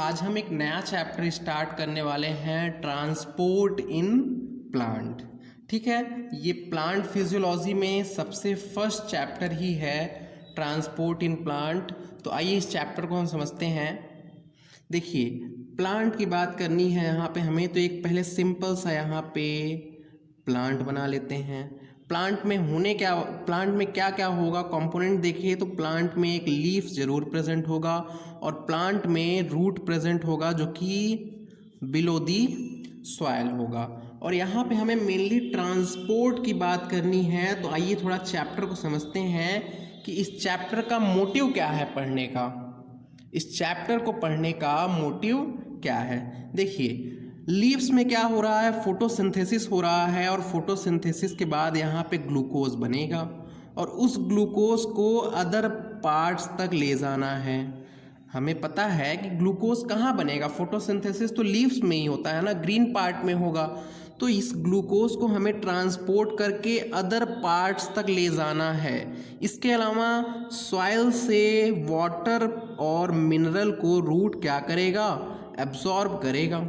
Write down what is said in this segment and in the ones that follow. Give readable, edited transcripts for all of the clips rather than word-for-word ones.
आज हम एक नया चैप्टर स्टार्ट करने वाले हैं, ट्रांसपोर्ट इन प्लांट। ठीक है, ये प्लांट फिजियोलॉजी में सबसे फर्स्ट चैप्टर ही है, ट्रांसपोर्ट इन प्लांट। तो आइए इस चैप्टर को हम समझते हैं। देखिए, प्लांट की बात करनी है यहाँ पे हमें, तो एक पहले सिंपल सा यहाँ पे प्लांट बना लेते हैं। प्लांट में क्या क्या होगा, कंपोनेंट देखिए तो प्लांट में एक लीफ जरूर प्रेजेंट होगा और प्लांट में रूट प्रेजेंट होगा जो कि बिलो दी सॉइल होगा। और यहाँ पे हमें मेनली ट्रांसपोर्ट की बात करनी है। तो आइए थोड़ा चैप्टर को समझते हैं कि इस चैप्टर का मोटिव क्या है पढ़ने का। इस चैप्टर को पढ़ने का मोटिव क्या है, देखिए लीव्स में क्या हो रहा है, फोटोसिंथेसिस हो रहा है और फोटोसिंथेसिस के बाद यहाँ पे ग्लूकोज बनेगा और उस ग्लूकोज को अदर पार्ट्स तक ले जाना है। हमें पता है कि ग्लूकोज कहाँ बनेगा, फोटोसिंथेसिस तो लीव्स में ही होता है ना, ग्रीन पार्ट में होगा। तो इस ग्लूकोज को हमें ट्रांसपोर्ट करके अदर पार्ट्स तक ले जाना है। इसके अलावा सॉइल से वाटर और मिनरल को रूट क्या करेगा, एब्जॉर्ब करेगा।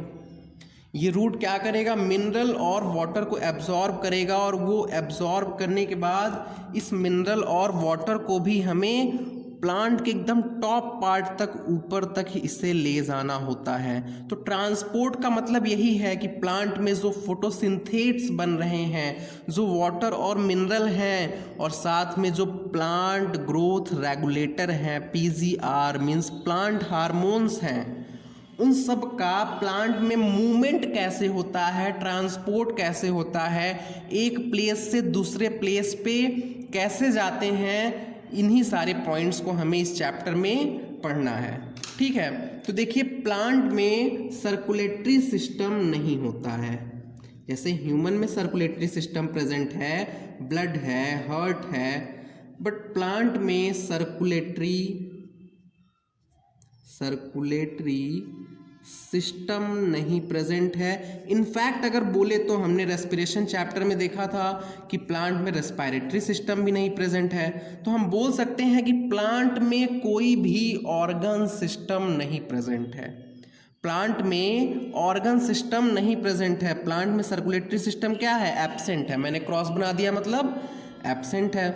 ये रूट क्या करेगा, मिनरल और वाटर को एब्जॉर्ब करेगा और वो एब्जॉर्ब करने के बाद इस मिनरल और वाटर को भी हमें प्लांट के एकदम टॉप पार्ट तक, ऊपर तक इसे ले जाना होता है। तो ट्रांसपोर्ट का मतलब यही है कि प्लांट में जो फोटोसिंथेट्स बन रहे हैं, जो वाटर और मिनरल हैं और साथ में जो प्लांट ग्रोथ रेगुलेटर हैं, पीजीआर मीन्स प्लांट हार्मोन्स हैं, उन सब का प्लांट में मूवमेंट कैसे होता है, ट्रांसपोर्ट कैसे होता है, एक प्लेस से दूसरे प्लेस पे कैसे जाते हैं, इन्हीं सारे पॉइंट्स को हमें इस चैप्टर में पढ़ना है। ठीक है, तो देखिए प्लांट में सर्कुलेटरी सिस्टम नहीं होता है। जैसे ह्यूमन में सर्कुलेटरी सिस्टम प्रेजेंट है, ब्लड है, हार्ट है, बट प्लांट में सर्कुलेटरी सिस्टम नहीं प्रेजेंट है। इनफैक्ट अगर बोले तो हमने रेस्पिरेशन चैप्टर में देखा था कि प्लांट में रेस्पिरेटरी सिस्टम भी नहीं प्रेजेंट है। तो हम बोल सकते हैं कि प्लांट में कोई भी ऑर्गन सिस्टम नहीं प्रेजेंट है। प्लांट में ऑर्गन सिस्टम नहीं प्रेजेंट है। प्लांट में सर्कुलेटरी सिस्टम क्या है, एब्सेंट है। मैंने क्रॉस बना दिया, मतलब एब्सेंट है।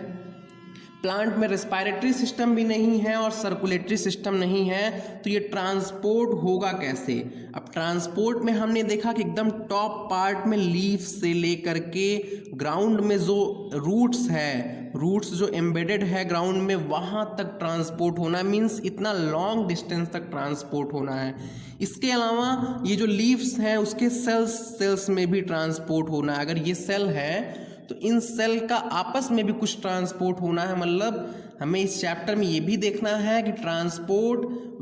प्लांट में रेस्पिरेटरी सिस्टम भी नहीं है और सर्कुलेटरी सिस्टम नहीं है, तो ये ट्रांसपोर्ट होगा कैसे। अब ट्रांसपोर्ट में हमने देखा कि एकदम टॉप पार्ट में लीफ से लेकर के ग्राउंड में जो रूट्स जो एम्बेडेड है ग्राउंड में, वहाँ तक ट्रांसपोर्ट होना, मीन्स इतना लॉन्ग डिस्टेंस तक ट्रांसपोर्ट होना है। इसके अलावा ये जो लीव्स हैं उसके सेल्स में भी ट्रांसपोर्ट होना है। अगर ये सेल है तो इन सेल का आपस में भी कुछ ट्रांसपोर्ट होना है। मतलब हमें इस चैप्टर में ये भी देखना है कि transport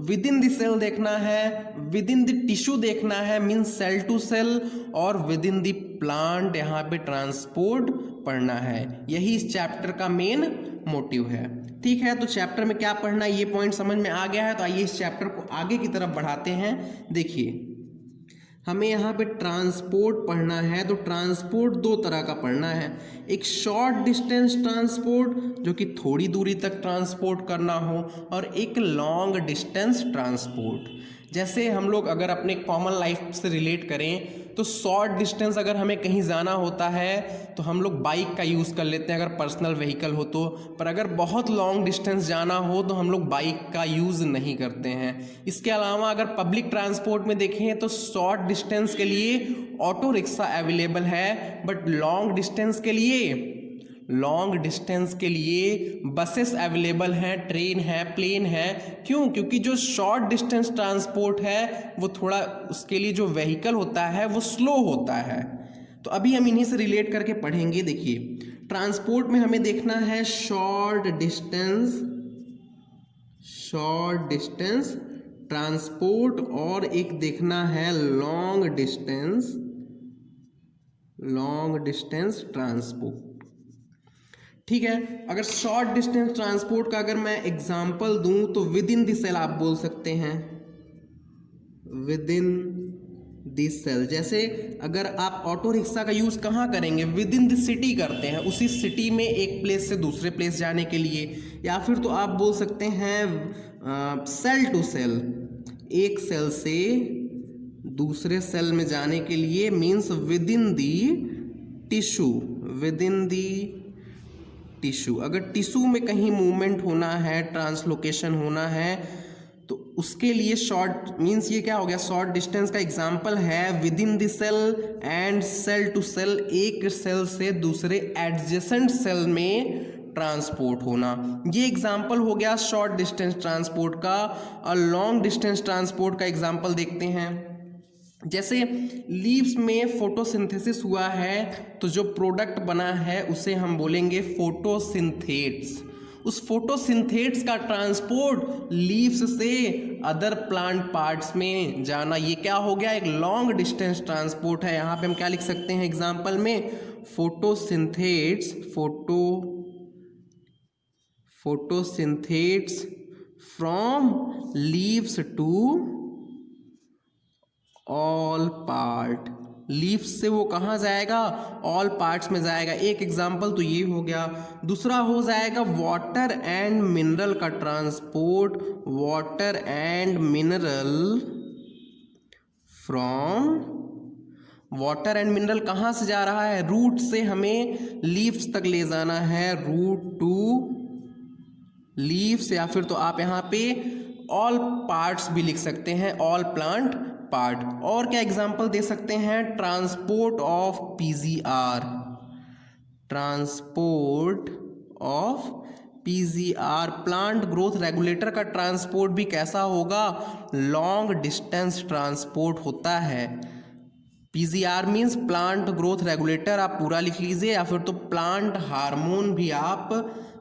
within the cell देखना है, विद इन द टिश्यू देखना है, मीन्स सेल टू सेल, और विद इन द प्लांट यहाँ पे ट्रांसपोर्ट पढ़ना है। यही इस चैप्टर का मेन मोटिव है। ठीक है, तो चैप्टर में क्या पढ़ना है ये पॉइंट समझ में आ गया है। तो आइए इस चैप्टर को आगे की तरफ बढ़ाते हैं। देखिए हमें यहाँ पे ट्रांसपोर्ट पढ़ना है, तो ट्रांसपोर्ट दो तरह का पढ़ना है। एक शॉर्ट डिस्टेंस ट्रांसपोर्ट जो कि थोड़ी दूरी तक ट्रांसपोर्ट करना हो, और एक लॉन्ग डिस्टेंस ट्रांसपोर्ट। जैसे हम लोग अगर अपने कॉमन लाइफ से रिलेट करें तो शॉर्ट डिस्टेंस अगर हमें कहीं जाना होता है तो हम लोग बाइक का यूज़ कर लेते हैं अगर पर्सनल व्हीकल हो तो, पर अगर बहुत लॉन्ग डिस्टेंस जाना हो तो हम लोग बाइक का यूज़ नहीं करते हैं। इसके अलावा अगर पब्लिक ट्रांसपोर्ट में देखें तो शॉर्ट डिस्टेंस के लिए ऑटो रिक्शा अवेलेबल है, बट लॉन्ग डिस्टेंस के लिए बसेस अवेलेबल हैं, ट्रेन है, प्लेन है। क्यों? क्योंकि जो शॉर्ट डिस्टेंस ट्रांसपोर्ट है वो थोड़ा, उसके लिए जो व्हीकल होता है वो स्लो होता है। तो अभी हम इन्हीं से रिलेट करके पढ़ेंगे। देखिए ट्रांसपोर्ट में हमें देखना है शॉर्ट डिस्टेंस ट्रांसपोर्ट, और एक देखना है लॉन्ग डिस्टेंस ट्रांसपोर्ट। ठीक है, अगर शॉर्ट डिस्टेंस ट्रांसपोर्ट का अगर मैं एग्जांपल दूं तो विद इन द सेल आप बोल सकते हैं, विद इन द सेल। जैसे अगर आप ऑटो रिक्शा का यूज़ कहाँ करेंगे, विद इन द सिटी करते हैं, उसी सिटी में एक प्लेस से दूसरे प्लेस जाने के लिए। या फिर तो आप बोल सकते हैं सेल टू सेल, एक सेल से दूसरे सेल में जाने के लिए means with in the tissue, with in the tissue. अगर टिश्यू में कहीं मूवमेंट होना है, ट्रांसलोकेशन होना है, तो उसके लिए शॉर्ट मीन्स ये क्या हो गया, शॉर्ट डिस्टेंस का एग्जांपल है within the cell and cell to cell, एक सेल से दूसरे एडजेसेंट सेल में ट्रांसपोर्ट होना। ये एग्जांपल हो गया शॉर्ट डिस्टेंस ट्रांसपोर्ट का। और लॉन्ग डिस्टेंस ट्रांसपोर्ट का एग्जांपल देखते हैं। जैसे लीव्स में फोटोसिंथेसिस हुआ है तो जो प्रोडक्ट बना है उसे हम बोलेंगे फोटोसिंथेट्स। उस फोटोसिंथेट्स का ट्रांसपोर्ट लीव्स से अदर प्लांट पार्ट्स में जाना, ये क्या हो गया, एक लॉन्ग डिस्टेंस ट्रांसपोर्ट है। यहाँ पे हम क्या लिख सकते हैं एग्जांपल में, photosynthates from leaves to all part. Leaves से वो कहाँ जाएगा, ऑल पार्ट्स में जाएगा। एक एग्जाम्पल तो ये हो गया। दूसरा हो जाएगा वाटर एंड मिनरल का transport, water and mineral from, water and mineral कहाँ से जा रहा है, रूट से हमें लीव्स तक ले जाना है, रूट टू लीव्स, या फिर तो आप यहाँ पे ऑल पार्ट्स भी लिख सकते हैं, ऑल प्लांट पार्ट। और क्या एग्जांपल दे सकते हैं, transport of PGR, transport of PGR, plant growth regulator का ट्रांसपोर्ट भी कैसा होगा, लॉन्ग डिस्टेंस ट्रांसपोर्ट होता है। PGR means plant growth regulator, आप पूरा लिख लीजिए, या फिर तो प्लांट हार्मोन भी आप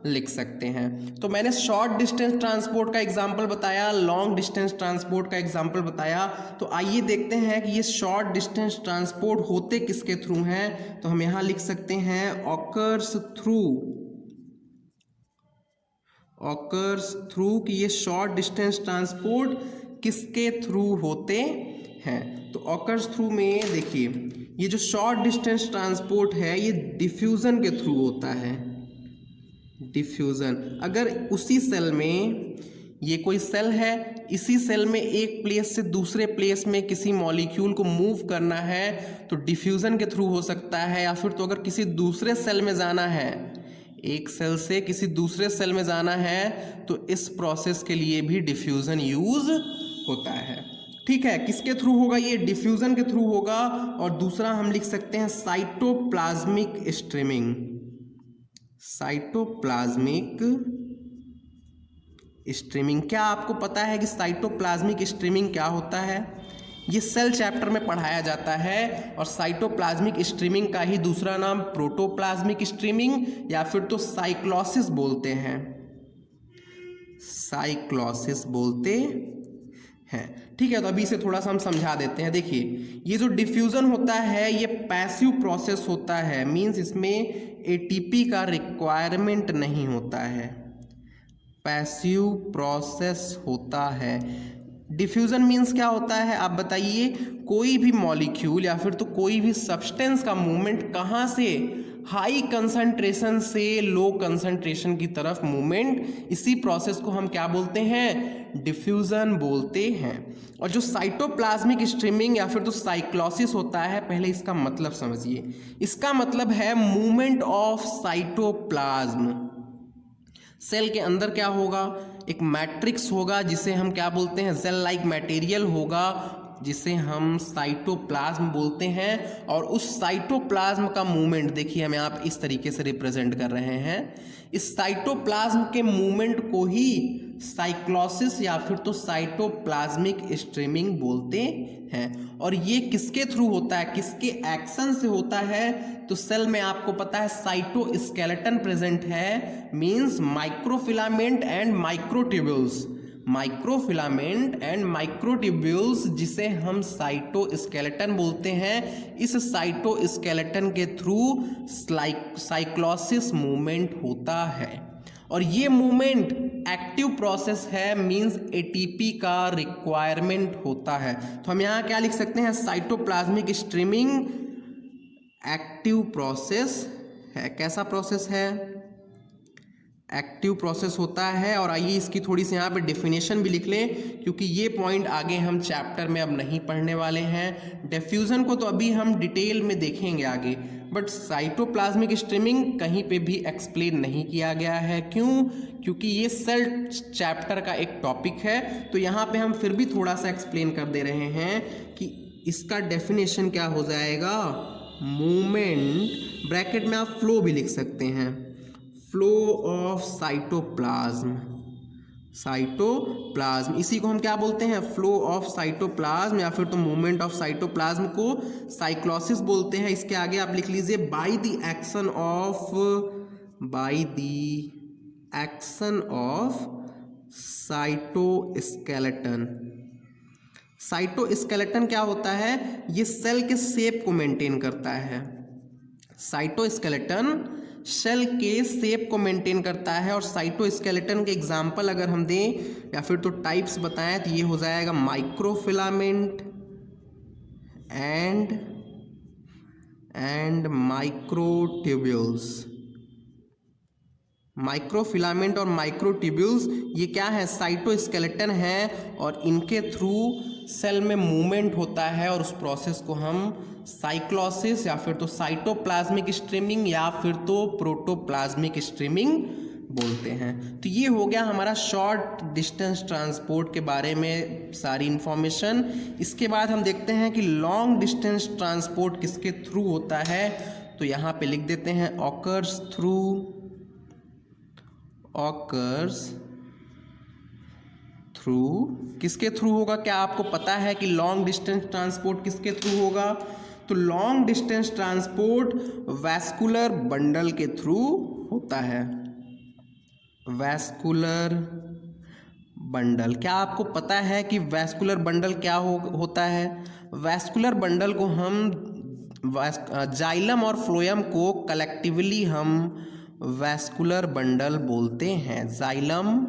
लिख सकते हैं। तो मैंने शॉर्ट डिस्टेंस ट्रांसपोर्ट का एग्जांपल बताया, लॉन्ग डिस्टेंस ट्रांसपोर्ट का एग्जांपल बताया। तो आइए देखते हैं कि ये शॉर्ट डिस्टेंस ट्रांसपोर्ट होते किसके थ्रू हैं। तो हम यहाँ लिख सकते हैं ऑकर्स थ्रू, कि ये शॉर्ट डिस्टेंस ट्रांसपोर्ट किसके थ्रू होते हैं। तो ऑकर्स थ्रू में देखिए, ये जो शॉर्ट डिस्टेंस ट्रांसपोर्ट है ये डिफ्यूजन के थ्रू होता है, डिफ्यूजन। अगर उसी सेल में, ये कोई सेल है, इसी सेल में एक प्लेस से दूसरे प्लेस में किसी मॉलिक्यूल को मूव करना है तो डिफ्यूजन के थ्रू हो सकता है। या फिर तो अगर किसी दूसरे सेल में जाना है, एक सेल से किसी दूसरे सेल में जाना है, तो इस प्रोसेस के लिए भी डिफ्यूजन यूज होता है। ठीक है, किसके थ्रू होगा, ये डिफ्यूजन के थ्रू होगा। और दूसरा हम लिख सकते हैं साइटोप्लाज्मिक स्ट्रीमिंग, साइटोप्लाज्मिक स्ट्रीमिंग। क्या आपको पता है कि साइटोप्लाज्मिक स्ट्रीमिंग क्या होता है? ये सेल चैप्टर में पढ़ाया जाता है। और साइटोप्लाज्मिक स्ट्रीमिंग का ही दूसरा नाम प्रोटोप्लाज्मिक स्ट्रीमिंग या फिर तो साइक्लोसिस बोलते हैं, साइक्लोसिस बोलते हैं। ठीक है, तो अभी इसे थोड़ा सा हम समझा देते हैं। देखिए, ये जो डिफ्यूजन होता है ये पैसिव प्रोसेस होता है, मींस इसमें एटीपी का रिक्वायरमेंट नहीं होता है, पैसिव प्रोसेस होता है। डिफ्यूजन मींस क्या होता है आप बताइए, कोई भी मॉलिक्यूल या फिर तो कोई भी सब्सटेंस का मूवमेंट कहाँ से, हाई कंसंट्रेशन से लो कंसंट्रेशन की तरफ मूवमेंट, इसी प्रोसेस को हम क्या बोलते हैं, डिफ्यूजन बोलते हैं। और जो साइटोप्लाज्मिक स्ट्रीमिंग या फिर तो साइक्लोसिस होता है, पहले इसका मतलब समझिए। इसका मतलब है मूवमेंट ऑफ साइटोप्लाज्म। सेल के अंदर क्या होगा, एक मैट्रिक्स होगा जिसे हम क्या बोलते हैं, सेल लाइक मटेरियल होगा जिसे हम साइटोप्लाज्म बोलते हैं। और उस साइटोप्लाज्म का मूवमेंट देखिए हम यहाँ इस तरीके से रिप्रेजेंट कर रहे हैं। इस साइटोप्लाज्म के मूवमेंट को ही साइक्लोसिस या फिर तो साइटोप्लाज्मिक स्ट्रीमिंग बोलते हैं। और ये किसके थ्रू होता है, किसके एक्शन से होता है, तो सेल में आपको पता है साइटोस्केलेटन प्रेजेंट है, means microfilament and microtubules, microfilament and microtubules जिसे हम साइटोस्केलेटन बोलते हैं। इस साइटोस्केलेटन के थ्रू साइक्लोसिस मूवमेंट होता है। और ये मूवमेंट एक्टिव प्रोसेस है, मींस एटीपी का रिक्वायरमेंट होता है। तो हम यहाँ क्या लिख सकते हैं, साइटोप्लाज्मिक स्ट्रीमिंग एक्टिव प्रोसेस है। कैसा प्रोसेस है, एक्टिव प्रोसेस होता है। और आइए इसकी थोड़ी सी यहाँ पे डेफिनेशन भी लिख लें, क्योंकि ये पॉइंट आगे हम चैप्टर में अब नहीं पढ़ने वाले हैं। डिफ्यूज़न को तो अभी हम डिटेल में देखेंगे आगे, बट साइटोप्लाज्मिक स्ट्रीमिंग कहीं पे भी एक्सप्लेन नहीं किया गया है। क्यों? क्योंकि ये सेल चैप्टर का एक टॉपिक है, तो यहाँ पे हम फिर भी थोड़ा सा एक्सप्लेन कर दे रहे हैं कि इसका डेफिनेशन क्या हो जाएगा। मूवमेंट, ब्रैकेट में आप फ्लो भी लिख सकते हैं, फ्लो ऑफ साइटोप्लाज्म, साइटोप्लाज्म इसी को हम क्या बोलते हैं, फ्लो ऑफ साइटोप्लाज्म, या फिर तो मूवमेंट ऑफ साइटोप्लाज्म को साइक्लोसिस बोलते हैं। इसके आगे आप लिख लीजिए by the action of, by the action of cytoskeleton. Cytoskeleton क्या होता है, ये सेल के शेप को मेंटेन करता है। साइटोस्केलेटन सेल के शेप को मेंटेन करता है। और साइटोस्केलेटन के एग्जाम्पल अगर हम दें या फिर तो टाइप्स बताएं तो ये हो जाएगा माइक्रोफिलामेंट एंड माइक्रोट्यूब्यूल्स। माइक्रोफिलामेंट और माइक्रोट्यूब्यूल्स ये क्या है, साइटोस्केलेटन है, और इनके थ्रू सेल में मूवमेंट होता है, और उस प्रोसेस को हम साइक्लोसिस या फिर तो साइटोप्लाज्मिक स्ट्रीमिंग या फिर तो प्रोटोप्लाज्मिक स्ट्रीमिंग बोलते हैं। तो ये हो गया हमारा शॉर्ट डिस्टेंस ट्रांसपोर्ट के बारे में सारी इंफॉर्मेशन। इसके बाद हम देखते हैं कि लॉन्ग डिस्टेंस ट्रांसपोर्ट किसके थ्रू होता है। तो यहाँ पे लिख देते हैं ऑकर्स थ्रू, किसके थ्रू होगा, क्या आपको पता है कि लॉन्ग डिस्टेंस ट्रांसपोर्ट किसके थ्रू होगा। तो long distance transport vascular bundle के थ्रू होता है। वैस्कुलर बंडल, क्या आपको पता है कि वैस्कुलर बंडल क्या होता है। वैस्कुलर बंडल को हम जाइलम और फ्लोएम को कलेक्टिवली हम वैस्कुलर बंडल बोलते हैं। जाइलम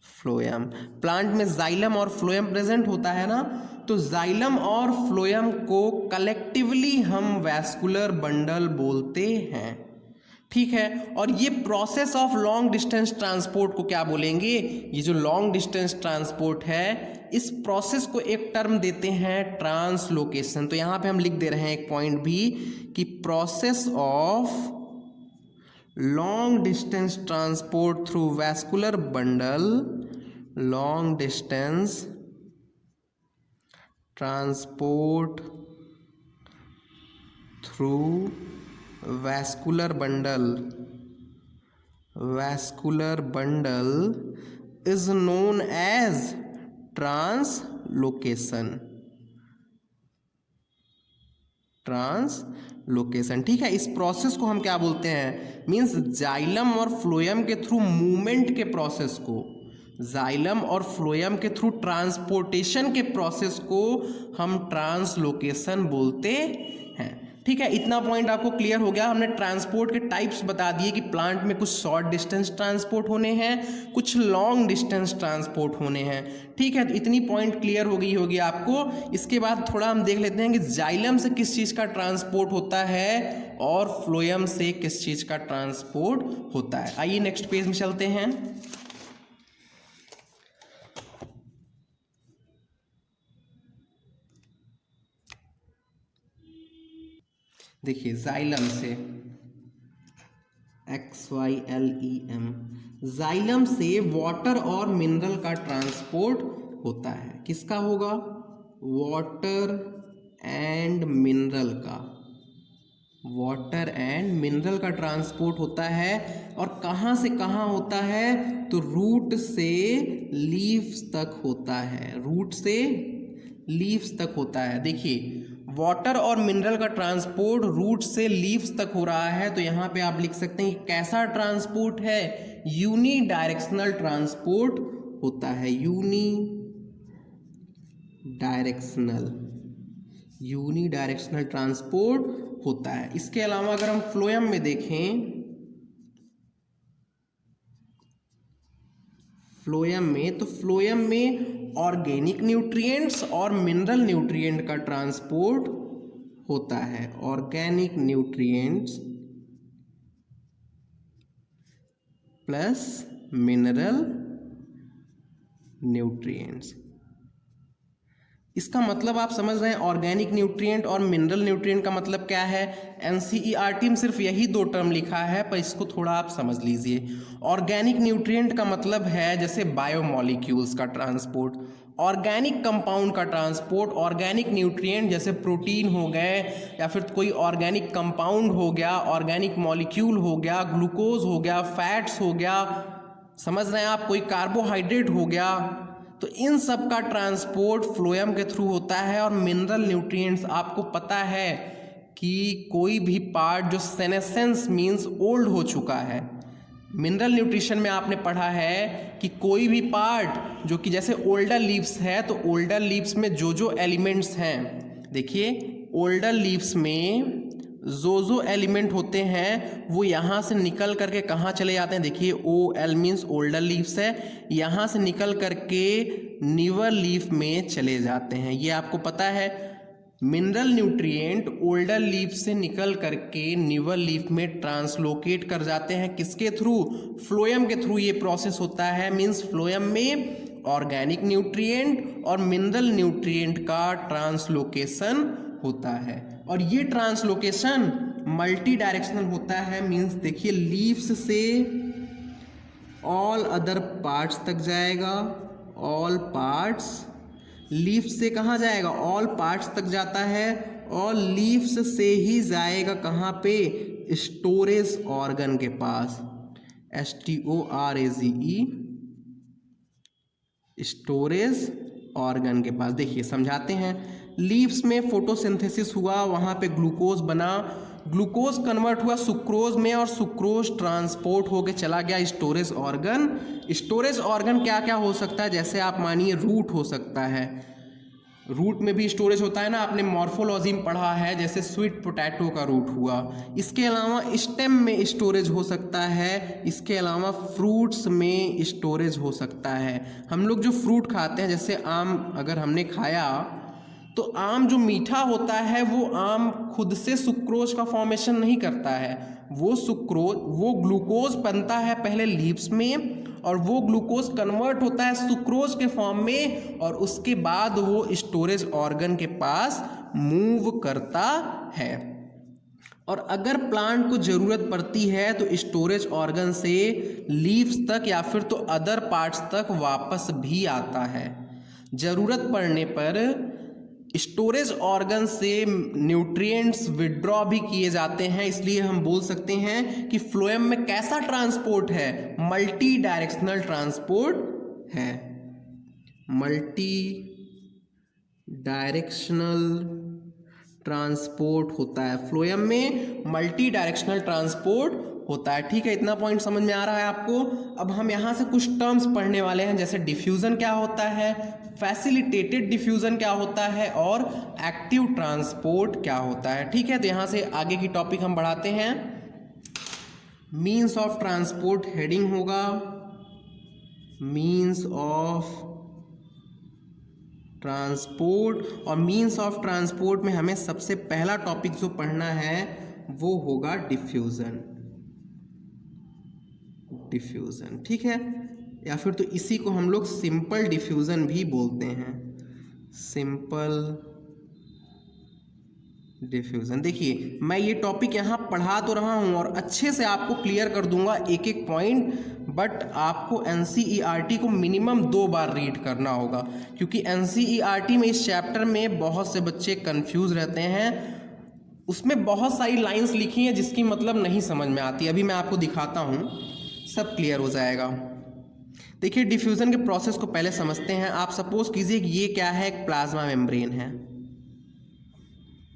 फ्लोएम, प्लांट में जाइलम और फ्लोएम प्रेजेंट होता है ना, तो जाइलम और फ्लोएम को कलेक्टिवली हम वैस्कुलर बंडल बोलते हैं। ठीक है, और ये process of long distance transport को क्या बोलेंगे, ये जो लॉन्ग डिस्टेंस ट्रांसपोर्ट है इस प्रोसेस को एक टर्म देते हैं ट्रांसलोकेशन। तो यहाँ पे हम लिख दे रहे हैं एक पॉइंट भी कि process of long distance transport through vascular bundle, long distance transport through vascular bundle is known as translocation. ठीक है, इस प्रोसेस को हम क्या बोलते हैं, मींस जाइलम और फ्लोएम के थ्रू मूवमेंट के प्रोसेस को, जाइलम और फ्लोएम के थ्रू ट्रांसपोर्टेशन के प्रोसेस को हम ट्रांसलोकेशन बोलते हैं। ठीक है, इतना पॉइंट आपको क्लियर हो गया। हमने ट्रांसपोर्ट के टाइप्स बता दिए कि प्लांट में कुछ शॉर्ट डिस्टेंस ट्रांसपोर्ट होने हैं, कुछ लॉन्ग डिस्टेंस ट्रांसपोर्ट होने हैं। ठीक है, तो इतनी पॉइंट क्लियर हो गई होगी आपको। इसके बाद थोड़ा हम देख लेते हैं कि जाइलम से किस चीज़ का ट्रांसपोर्ट होता है और फ्लोएम से किस चीज़ का ट्रांसपोर्ट होता है। आइए नेक्स्ट पेज में चलते हैं। देखिए जाइलम से, XYLEM, जाइलम से वाटर और मिनरल का ट्रांसपोर्ट होता है। किसका होगा, वाटर एंड मिनरल का, वाटर एंड मिनरल का ट्रांसपोर्ट होता है। और कहाँ से कहाँ होता है, तो रूट से लीव्स तक होता है, रूट से लीव्स तक होता है। देखिए वाटर और मिनरल का ट्रांसपोर्ट रूट से लीव्स तक हो रहा है, तो यहाँ पे आप लिख सकते हैं कि कैसा ट्रांसपोर्ट है, यूनी डायरेक्शनल ट्रांसपोर्ट होता है। यूनी डायरेक्शनल ट्रांसपोर्ट होता है। इसके अलावा अगर हम फ्लोएम में देखें, फ्लोएम में ऑर्गेनिक न्यूट्रिएंट्स और मिनरल न्यूट्रिएंट का ट्रांसपोर्ट होता है। Organic nutrients plus mineral nutrients. इसका मतलब आप समझ रहे हैं, ऑर्गेनिक न्यूट्रिएंट और मिनरल न्यूट्रिएंट का मतलब क्या है। एनसीईआरटी में सिर्फ यही दो टर्म लिखा है, पर इसको थोड़ा आप समझ लीजिए। ऑर्गेनिक न्यूट्रिएंट का मतलब है जैसे बायोमॉलिक्यूल्स का ट्रांसपोर्ट, ऑर्गेनिक कंपाउंड का ट्रांसपोर्ट, ऑर्गेनिक न्यूट्रिएंट जैसे प्रोटीन हो गए या फिर कोई ऑर्गेनिक कंपाउंड हो गया, ऑर्गेनिक मॉलिक्यूल हो गया, ग्लूकोज हो गया, फैट्स हो गया, समझ रहे हैं आप, कोई कार्बोहाइड्रेट हो गया, तो इन सब का ट्रांसपोर्ट फ्लोएम के थ्रू होता है। और मिनरल न्यूट्रिएंट्स, आपको पता है कि कोई भी पार्ट जो सेनेसेंस मीन्स ओल्ड हो चुका है, मिनरल न्यूट्रिशन में आपने पढ़ा है कि कोई भी पार्ट जो कि जैसे ओल्डर लीव्स है, तो ओल्डर लीव्स में जो जो एलिमेंट्स हैं, देखिए ओल्डर लीव्स में जो एलिमेंट होते हैं वो यहाँ से निकल करके कहाँ चले जाते हैं, देखिए O L means older leaves है, यहाँ से निकल करके न्यूअर लीफ में चले जाते हैं, ये आपको पता है। मिनरल न्यूट्रिएंट ओल्डर लीफ से निकल करके न्यूअर लीफ में ट्रांसलोकेट कर जाते हैं, किसके थ्रू, फ्लोएम के थ्रू ये प्रोसेस होता है। मीन्स फ्लोएम में ऑर्गेनिक न्यूट्रिएंट और मिनरल न्यूट्रिएंट का ट्रांसलोकेशन होता है, और ये ट्रांसलोकेशन मल्टी डायरेक्शनल होता है। मीन्स देखिए लीव्स से ऑल अदर पार्ट्स तक जाएगा, ऑल पार्ट्स, लीव्स से कहाँ जाएगा, ऑल पार्ट्स तक जाता है, और लीव्स से ही जाएगा कहाँ पे, स्टोरेज ऑर्गन के पास, STORAGE, स्टोरेज ऑर्गन के पास। देखिए समझाते हैं, लीव्स में फोटोसिंथेसिस हुआ, वहाँ पे ग्लूकोज बना, ग्लूकोज कन्वर्ट हुआ सुक्रोज में, और सुक्रोज ट्रांसपोर्ट होके चला गया स्टोरेज ऑर्गन। स्टोरेज ऑर्गन क्या क्या हो सकता है, जैसे आप मानिए रूट हो सकता है, रूट में भी स्टोरेज होता है ना, आपने मॉर्फोलॉजी में पढ़ा है, जैसे स्वीट पोटैटो का रूट हुआ। इसके अलावा स्टेम में स्टोरेज हो सकता है, इसके अलावा फ्रूट्स में स्टोरेज हो सकता है। हम लोग जो फ्रूट खाते हैं, जैसे आम अगर हमने खाया, तो आम जो मीठा होता है वो आम खुद से सुक्रोज का फॉर्मेशन नहीं करता है, वो ग्लूकोज बनता है पहले लीव्स में, और वो ग्लूकोज कन्वर्ट होता है सुक्रोज के फॉर्म में, और उसके बाद वो स्टोरेज ऑर्गन के पास मूव करता है। और अगर प्लांट को ज़रूरत पड़ती है तो स्टोरेज ऑर्गन से लीव्स तक या फिर तो अदर पार्ट्स तक वापस भी आता है। ज़रूरत पड़ने पर स्टोरेज ऑर्गन से न्यूट्रिएंट्स विड्रॉ भी किए जाते हैं, इसलिए हम बोल सकते हैं कि फ्लोएम में कैसा ट्रांसपोर्ट है, मल्टी डायरेक्शनल ट्रांसपोर्ट है। मल्टी डायरेक्शनल ट्रांसपोर्ट होता है, फ्लोएम में मल्टी डायरेक्शनल ट्रांसपोर्ट होता है। ठीक है, इतना पॉइंट समझ में आ रहा है आपको। अब हम यहाँ से कुछ टर्म्स पढ़ने वाले हैं, जैसे डिफ्यूज़न क्या होता है, फैसिलिटेटेड डिफ्यूज़न क्या होता है, और एक्टिव ट्रांसपोर्ट क्या होता है। ठीक है, तो यहाँ से आगे की टॉपिक हम बढ़ाते हैं। मीन्स ऑफ ट्रांसपोर्ट हेडिंग होगा, मीन्स ऑफ ट्रांसपोर्ट, और मीन्स ऑफ ट्रांसपोर्ट में हमें सबसे पहला टॉपिक जो पढ़ना है वो होगा डिफ्यूज़न। डिफ्यूज़न, ठीक है, या फिर तो इसी को हम लोग सिंपल डिफ्यूज़न भी बोलते हैं, सिंपल डिफ्यूज़न। देखिए मैं ये टॉपिक यहाँ पढ़ा तो रहा हूँ और अच्छे से आपको क्लियर कर दूंगा एक एक पॉइंट, बट आपको एनसीईआरटी को मिनिमम 2 बार रीड करना होगा, क्योंकि एनसीईआरटी में इस चैप्टर में बहुत से बच्चे कंफ्यूज रहते हैं। उसमें बहुत सारी लाइंस लिखी हैं जिसकी मतलब नहीं समझ में आती। अभी मैं आपको दिखाता हूँ, सब क्लियर हो जाएगा। देखिए डिफ्यूज़न के प्रोसेस को पहले समझते हैं। आप सपोज कीजिए कि ये क्या है, एक प्लाज्मा मेम्ब्रेन है।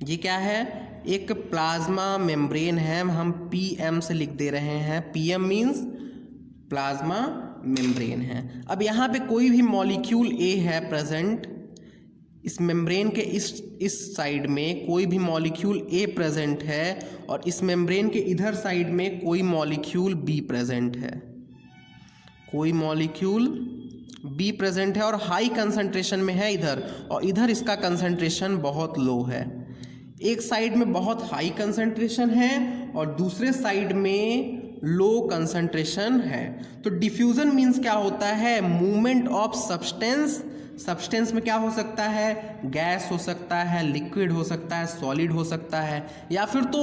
ये क्या है, एक प्लाज्मा मेम्ब्रेन है, हम PM से लिख दे रहे हैं। PM मीन्स प्लाज्मा मेम्ब्रेन है। अब यहाँ पे कोई भी मॉलिक्यूल A है प्रेजेंट, इस मेम्ब्रेन के इस साइड में कोई भी मॉलिक्यूल A प्रेजेंट है, और इस मेम्ब्रेन के इधर साइड में कोई मॉलिक्यूल B प्रेजेंट है, कोई मॉलिक्यूल B प्रेजेंट है और हाई कंसंट्रेशन में है इधर, और इधर इसका कंसंट्रेशन बहुत लो है। एक साइड में बहुत हाई कंसंट्रेशन है और दूसरे साइड में लो कंसंट्रेशन है। तो डिफ्यूजन मीन्स क्या होता है, मूवमेंट ऑफ सब्सटेंस। सब्सटेंस में क्या हो सकता है, गैस हो सकता है, लिक्विड हो सकता है, सॉलिड हो सकता है, या फिर तो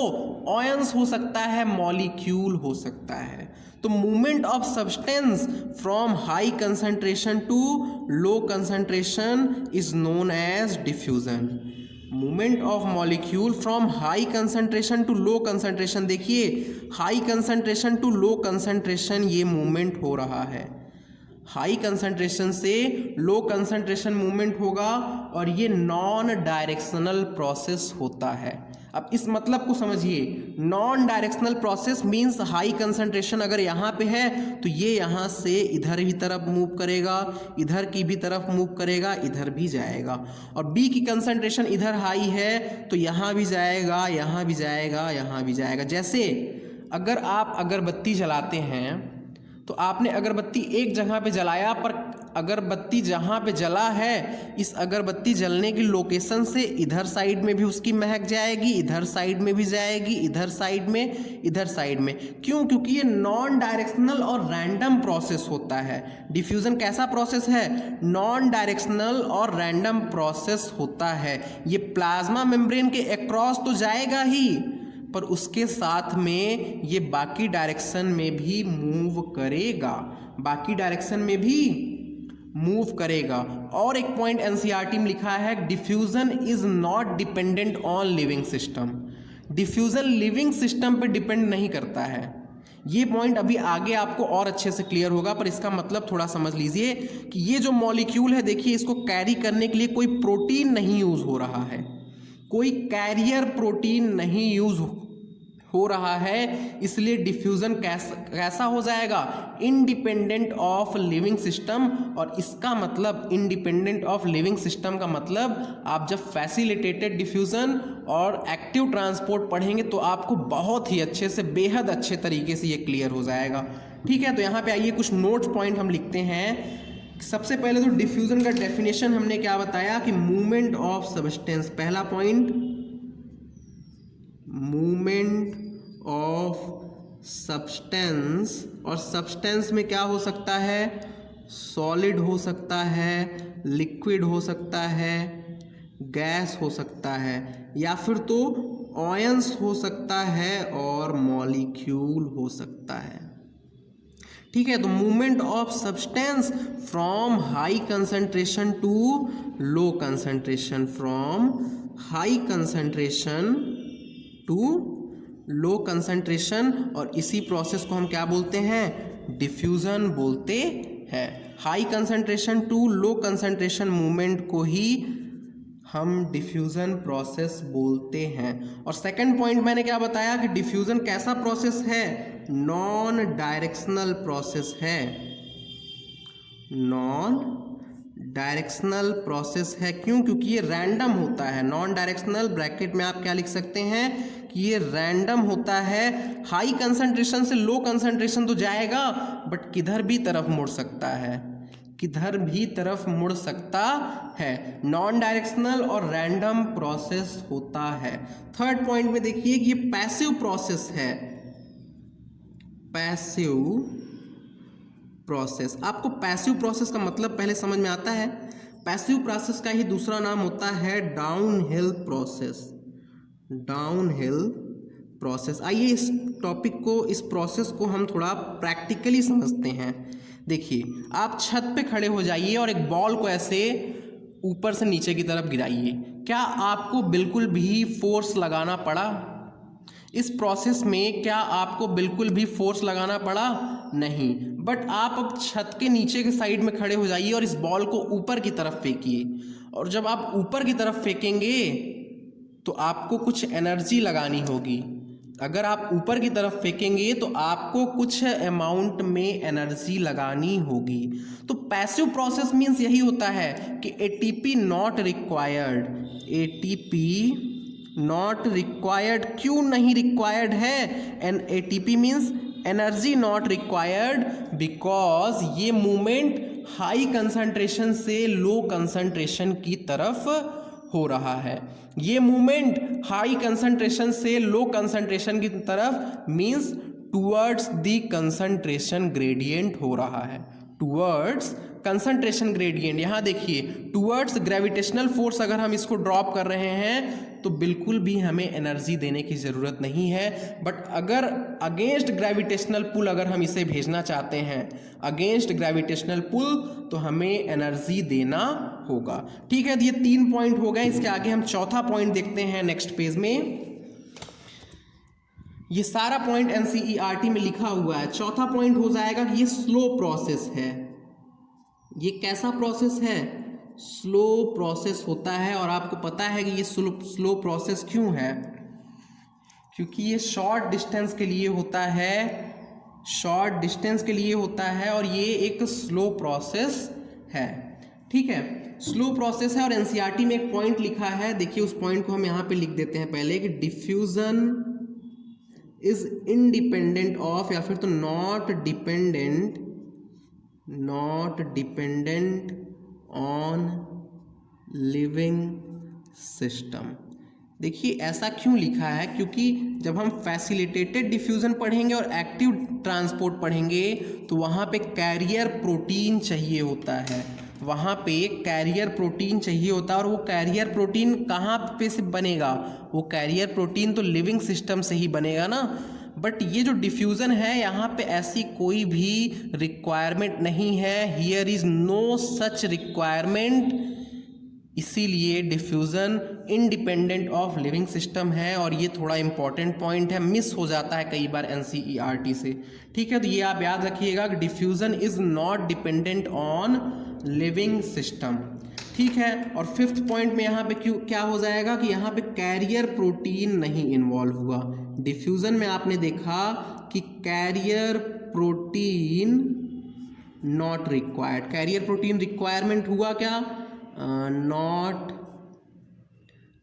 ऑयंस हो सकता है, मॉलिक्यूल हो सकता है। तो movement of substance from high concentration to low concentration is known as diffusion. Movement of molecule from high concentration to low concentration, देखिए high concentration to low concentration ये मूवमेंट हो रहा है, हाई कंसंट्रेशन से लो कंसंट्रेशन मूवमेंट होगा, और ये non directional process होता है। अब इस मतलब को समझिए, non directional process means high concentration अगर यहाँ पे है तो ये यहाँ से इधर भी तरफ मूव करेगा, इधर की भी तरफ मूव करेगा, इधर भी जाएगा। और बी की कंसंट्रेशन इधर हाई है तो यहाँ भी जाएगा, यहाँ भी जाएगा, यहाँ भी जाएगा। जैसे अगर आप अगरबत्ती जलाते हैं तो आपने अगरबत्ती एक जगह पे जलाया, पर अगरबत्ती जहाँ पे जला है इस अगरबत्ती जलने की लोकेशन से इधर साइड में भी उसकी महक जाएगी, इधर साइड में भी जाएगी, इधर साइड में, इधर साइड में। क्यों? क्योंकि ये नॉन डायरेक्शनल और रैंडम प्रोसेस होता है। डिफ्यूजन कैसा प्रोसेस है, नॉन डायरेक्शनल और रैंडम प्रोसेस होता है। ये प्लाज्मा मेम्ब्रेन के अक्रॉस तो जाएगा ही, पर उसके साथ में ये बाकी डायरेक्शन में भी मूव करेगा, बाकी डायरेक्शन में भी मूव करेगा। और एक पॉइंट एनसीईआरटी में लिखा है, diffusion is not dependent on living system. Diffusion living system पे डिपेंड नहीं करता है। ये पॉइंट अभी आगे आपको और अच्छे से क्लियर होगा, पर इसका मतलब थोड़ा समझ लीजिए कि ये जो मॉलिक्यूल है, देखिए इसको कैरी करने के लिए कोई प्रोटीन नहीं यूज हो रहा है, कोई कैरियर प्रोटीन नहीं यूज हो रहा है, इसलिए डिफ्यूजन कैसा हो जाएगा, इंडिपेंडेंट ऑफ लिविंग सिस्टम। और इसका मतलब इंडिपेंडेंट ऑफ लिविंग सिस्टम का मतलब आप जब फैसिलिटेटेड डिफ्यूजन और एक्टिव ट्रांसपोर्ट पढ़ेंगे तो आपको बहुत ही अच्छे से, बेहद अच्छे तरीके से ये क्लियर हो जाएगा। ठीक है, तो यहाँ पे आइए कुछ नोट्स पॉइंट हम लिखते हैं। सबसे पहले तो डिफ्यूजन का डेफिनेशन हमने क्या बताया कि मूवमेंट ऑफ सब्सटेंस, पहला पॉइंट मूवमेंट ऑफ सब्सटेंस। और सब्सटेंस में क्या हो सकता है, सॉलिड हो सकता है, लिक्विड हो सकता है, गैस हो सकता है, या फिर तो ऑयंस हो सकता है और मॉलिक्यूल हो सकता है। ठीक है, तो movement of substance from high concentration to low concentration, from high concentration to low concentration, और इसी प्रोसेस को हम क्या बोलते हैं, डिफ्यूजन बोलते हैं। High concentration to low concentration movement को ही हम डिफ्यूजन प्रोसेस बोलते हैं। और सेकंड पॉइंट मैंने क्या बताया कि डिफ्यूजन कैसा प्रोसेस है, नॉन डायरेक्शनल प्रोसेस है, नॉन डायरेक्शनल प्रोसेस है। क्यों? क्योंकि ये रैंडम होता है। नॉन डायरेक्शनल ब्रैकेट में आप क्या लिख सकते हैं कि ये रैंडम होता है। हाई कंसंट्रेशन से लो कंसंट्रेशन तो जाएगा, बट किधर भी तरफ मुड़ सकता है, किधर भी तरफ मुड़ सकता है। नॉन डायरेक्शनल और रैंडम प्रोसेस होता है। थर्ड पॉइंट में देखिए कि ये पैसिव प्रोसेस है, पैसिव प्रोसेस। आपको पैसिव प्रोसेस का मतलब पहले समझ में आता है। पैसिव प्रोसेस का ही दूसरा नाम होता है डाउनहिल प्रोसेस, डाउनहिल प्रोसेस। आइए इस टॉपिक को, इस प्रोसेस को हम थोड़ा प्रैक्टिकली समझते हैं। देखिए, आप छत पे खड़े हो जाइए और एक बॉल को ऐसे ऊपर से नीचे की तरफ गिराइए। क्या आपको बिल्कुल भी फोर्स लगाना पड़ा? इस प्रोसेस में क्या आपको बिल्कुल भी फोर्स लगाना पड़ा? नहीं। बट आप अब छत के नीचे के साइड में खड़े हो जाइए और इस बॉल को ऊपर की तरफ फेंकिए। और जब आप ऊपर की तरफ फेंकेंगे तो आपको कुछ एनर्जी लगानी होगी। अगर आप ऊपर की तरफ फेंकेंगे तो आपको कुछ अमाउंट में एनर्जी लगानी होगी। तो पैसिव प्रोसेस मीन्स यही होता है कि ATP not required, ATP not required. क्यों नहीं रिक्वायर्ड है? An ATP means energy not required, because ये मूवमेंट हाई कंसंट्रेशन से लो कंसंट्रेशन की तरफ हो रहा है। ये मूवमेंट हाई कंसंट्रेशन से लो कंसंट्रेशन की तरफ means towards the concentration gradient हो रहा है, टूवर्ड्स कंसंट्रेशन ग्रेडियंट। यहाँ देखिए टूवर्ड्स ग्रेविटेशनल फोर्स अगर हम इसको ड्रॉप कर रहे हैं तो बिल्कुल भी हमें एनर्जी देने की ज़रूरत नहीं है। बट अगर अगेंस्ट ग्रेविटेशनल पुल अगर हम इसे भेजना चाहते हैं, अगेंस्ट ग्रेविटेशनल पुल, तो हमें एनर्जी देना होगा। ठीक है, तो ये 3 पॉइंट हो गए। इसके आगे हम चौथा पॉइंट देखते हैं नेक्स्ट पेज में। ये सारा पॉइंट एनसीईआरटी में लिखा हुआ है। चौथा पॉइंट हो जाएगा कि ये स्लो प्रोसेस है। ये कैसा प्रोसेस है? स्लो प्रोसेस होता है। और आपको पता है कि ये स्लो प्रोसेस क्यों है? क्योंकि ये शॉर्ट डिस्टेंस के लिए होता है, शॉर्ट डिस्टेंस के लिए होता है और ये एक स्लो प्रोसेस है। ठीक है, स्लो प्रोसेस है। और एनसीईआरटी में एक पॉइंट लिखा है, देखिए उस पॉइंट को हम यहाँ पे लिख देते हैं पहले कि डिफ्यूजन इज इंडिपेंडेंट ऑफ, या फिर तो not dependent on living system. देखिए ऐसा क्यों लिखा है? क्योंकि जब हम फैसिलिटेटेड डिफ्यूजन पढ़ेंगे और एक्टिव ट्रांसपोर्ट पढ़ेंगे तो वहाँ पे कैरियर प्रोटीन चाहिए होता है, वहाँ पे कैरियर प्रोटीन चाहिए होता है। और वो कैरियर प्रोटीन कहाँ पे से बनेगा? वो कैरियर प्रोटीन तो लिविंग सिस्टम से ही बनेगा ना। बट ये जो डिफ्यूज़न है यहाँ पे ऐसी कोई भी रिक्वायरमेंट नहीं है, here is no such requirement. इसीलिए diffusion independent of living system है। और ये थोड़ा इंपॉर्टेंट पॉइंट है, मिस हो जाता है कई बार एनसीईआरटी से। ठीक है, तो ये आप याद रखिएगा कि diffusion is not dependent on living system. ठीक है, और फिफ्थ पॉइंट में यहाँ पे क्या हो जाएगा कि यहाँ पे कैरियर प्रोटीन नहीं इन्वॉल्व हुआ। डिफ्यूज़न में आपने देखा कि carrier protein not required, carrier protein requirement हुआ क्या? Not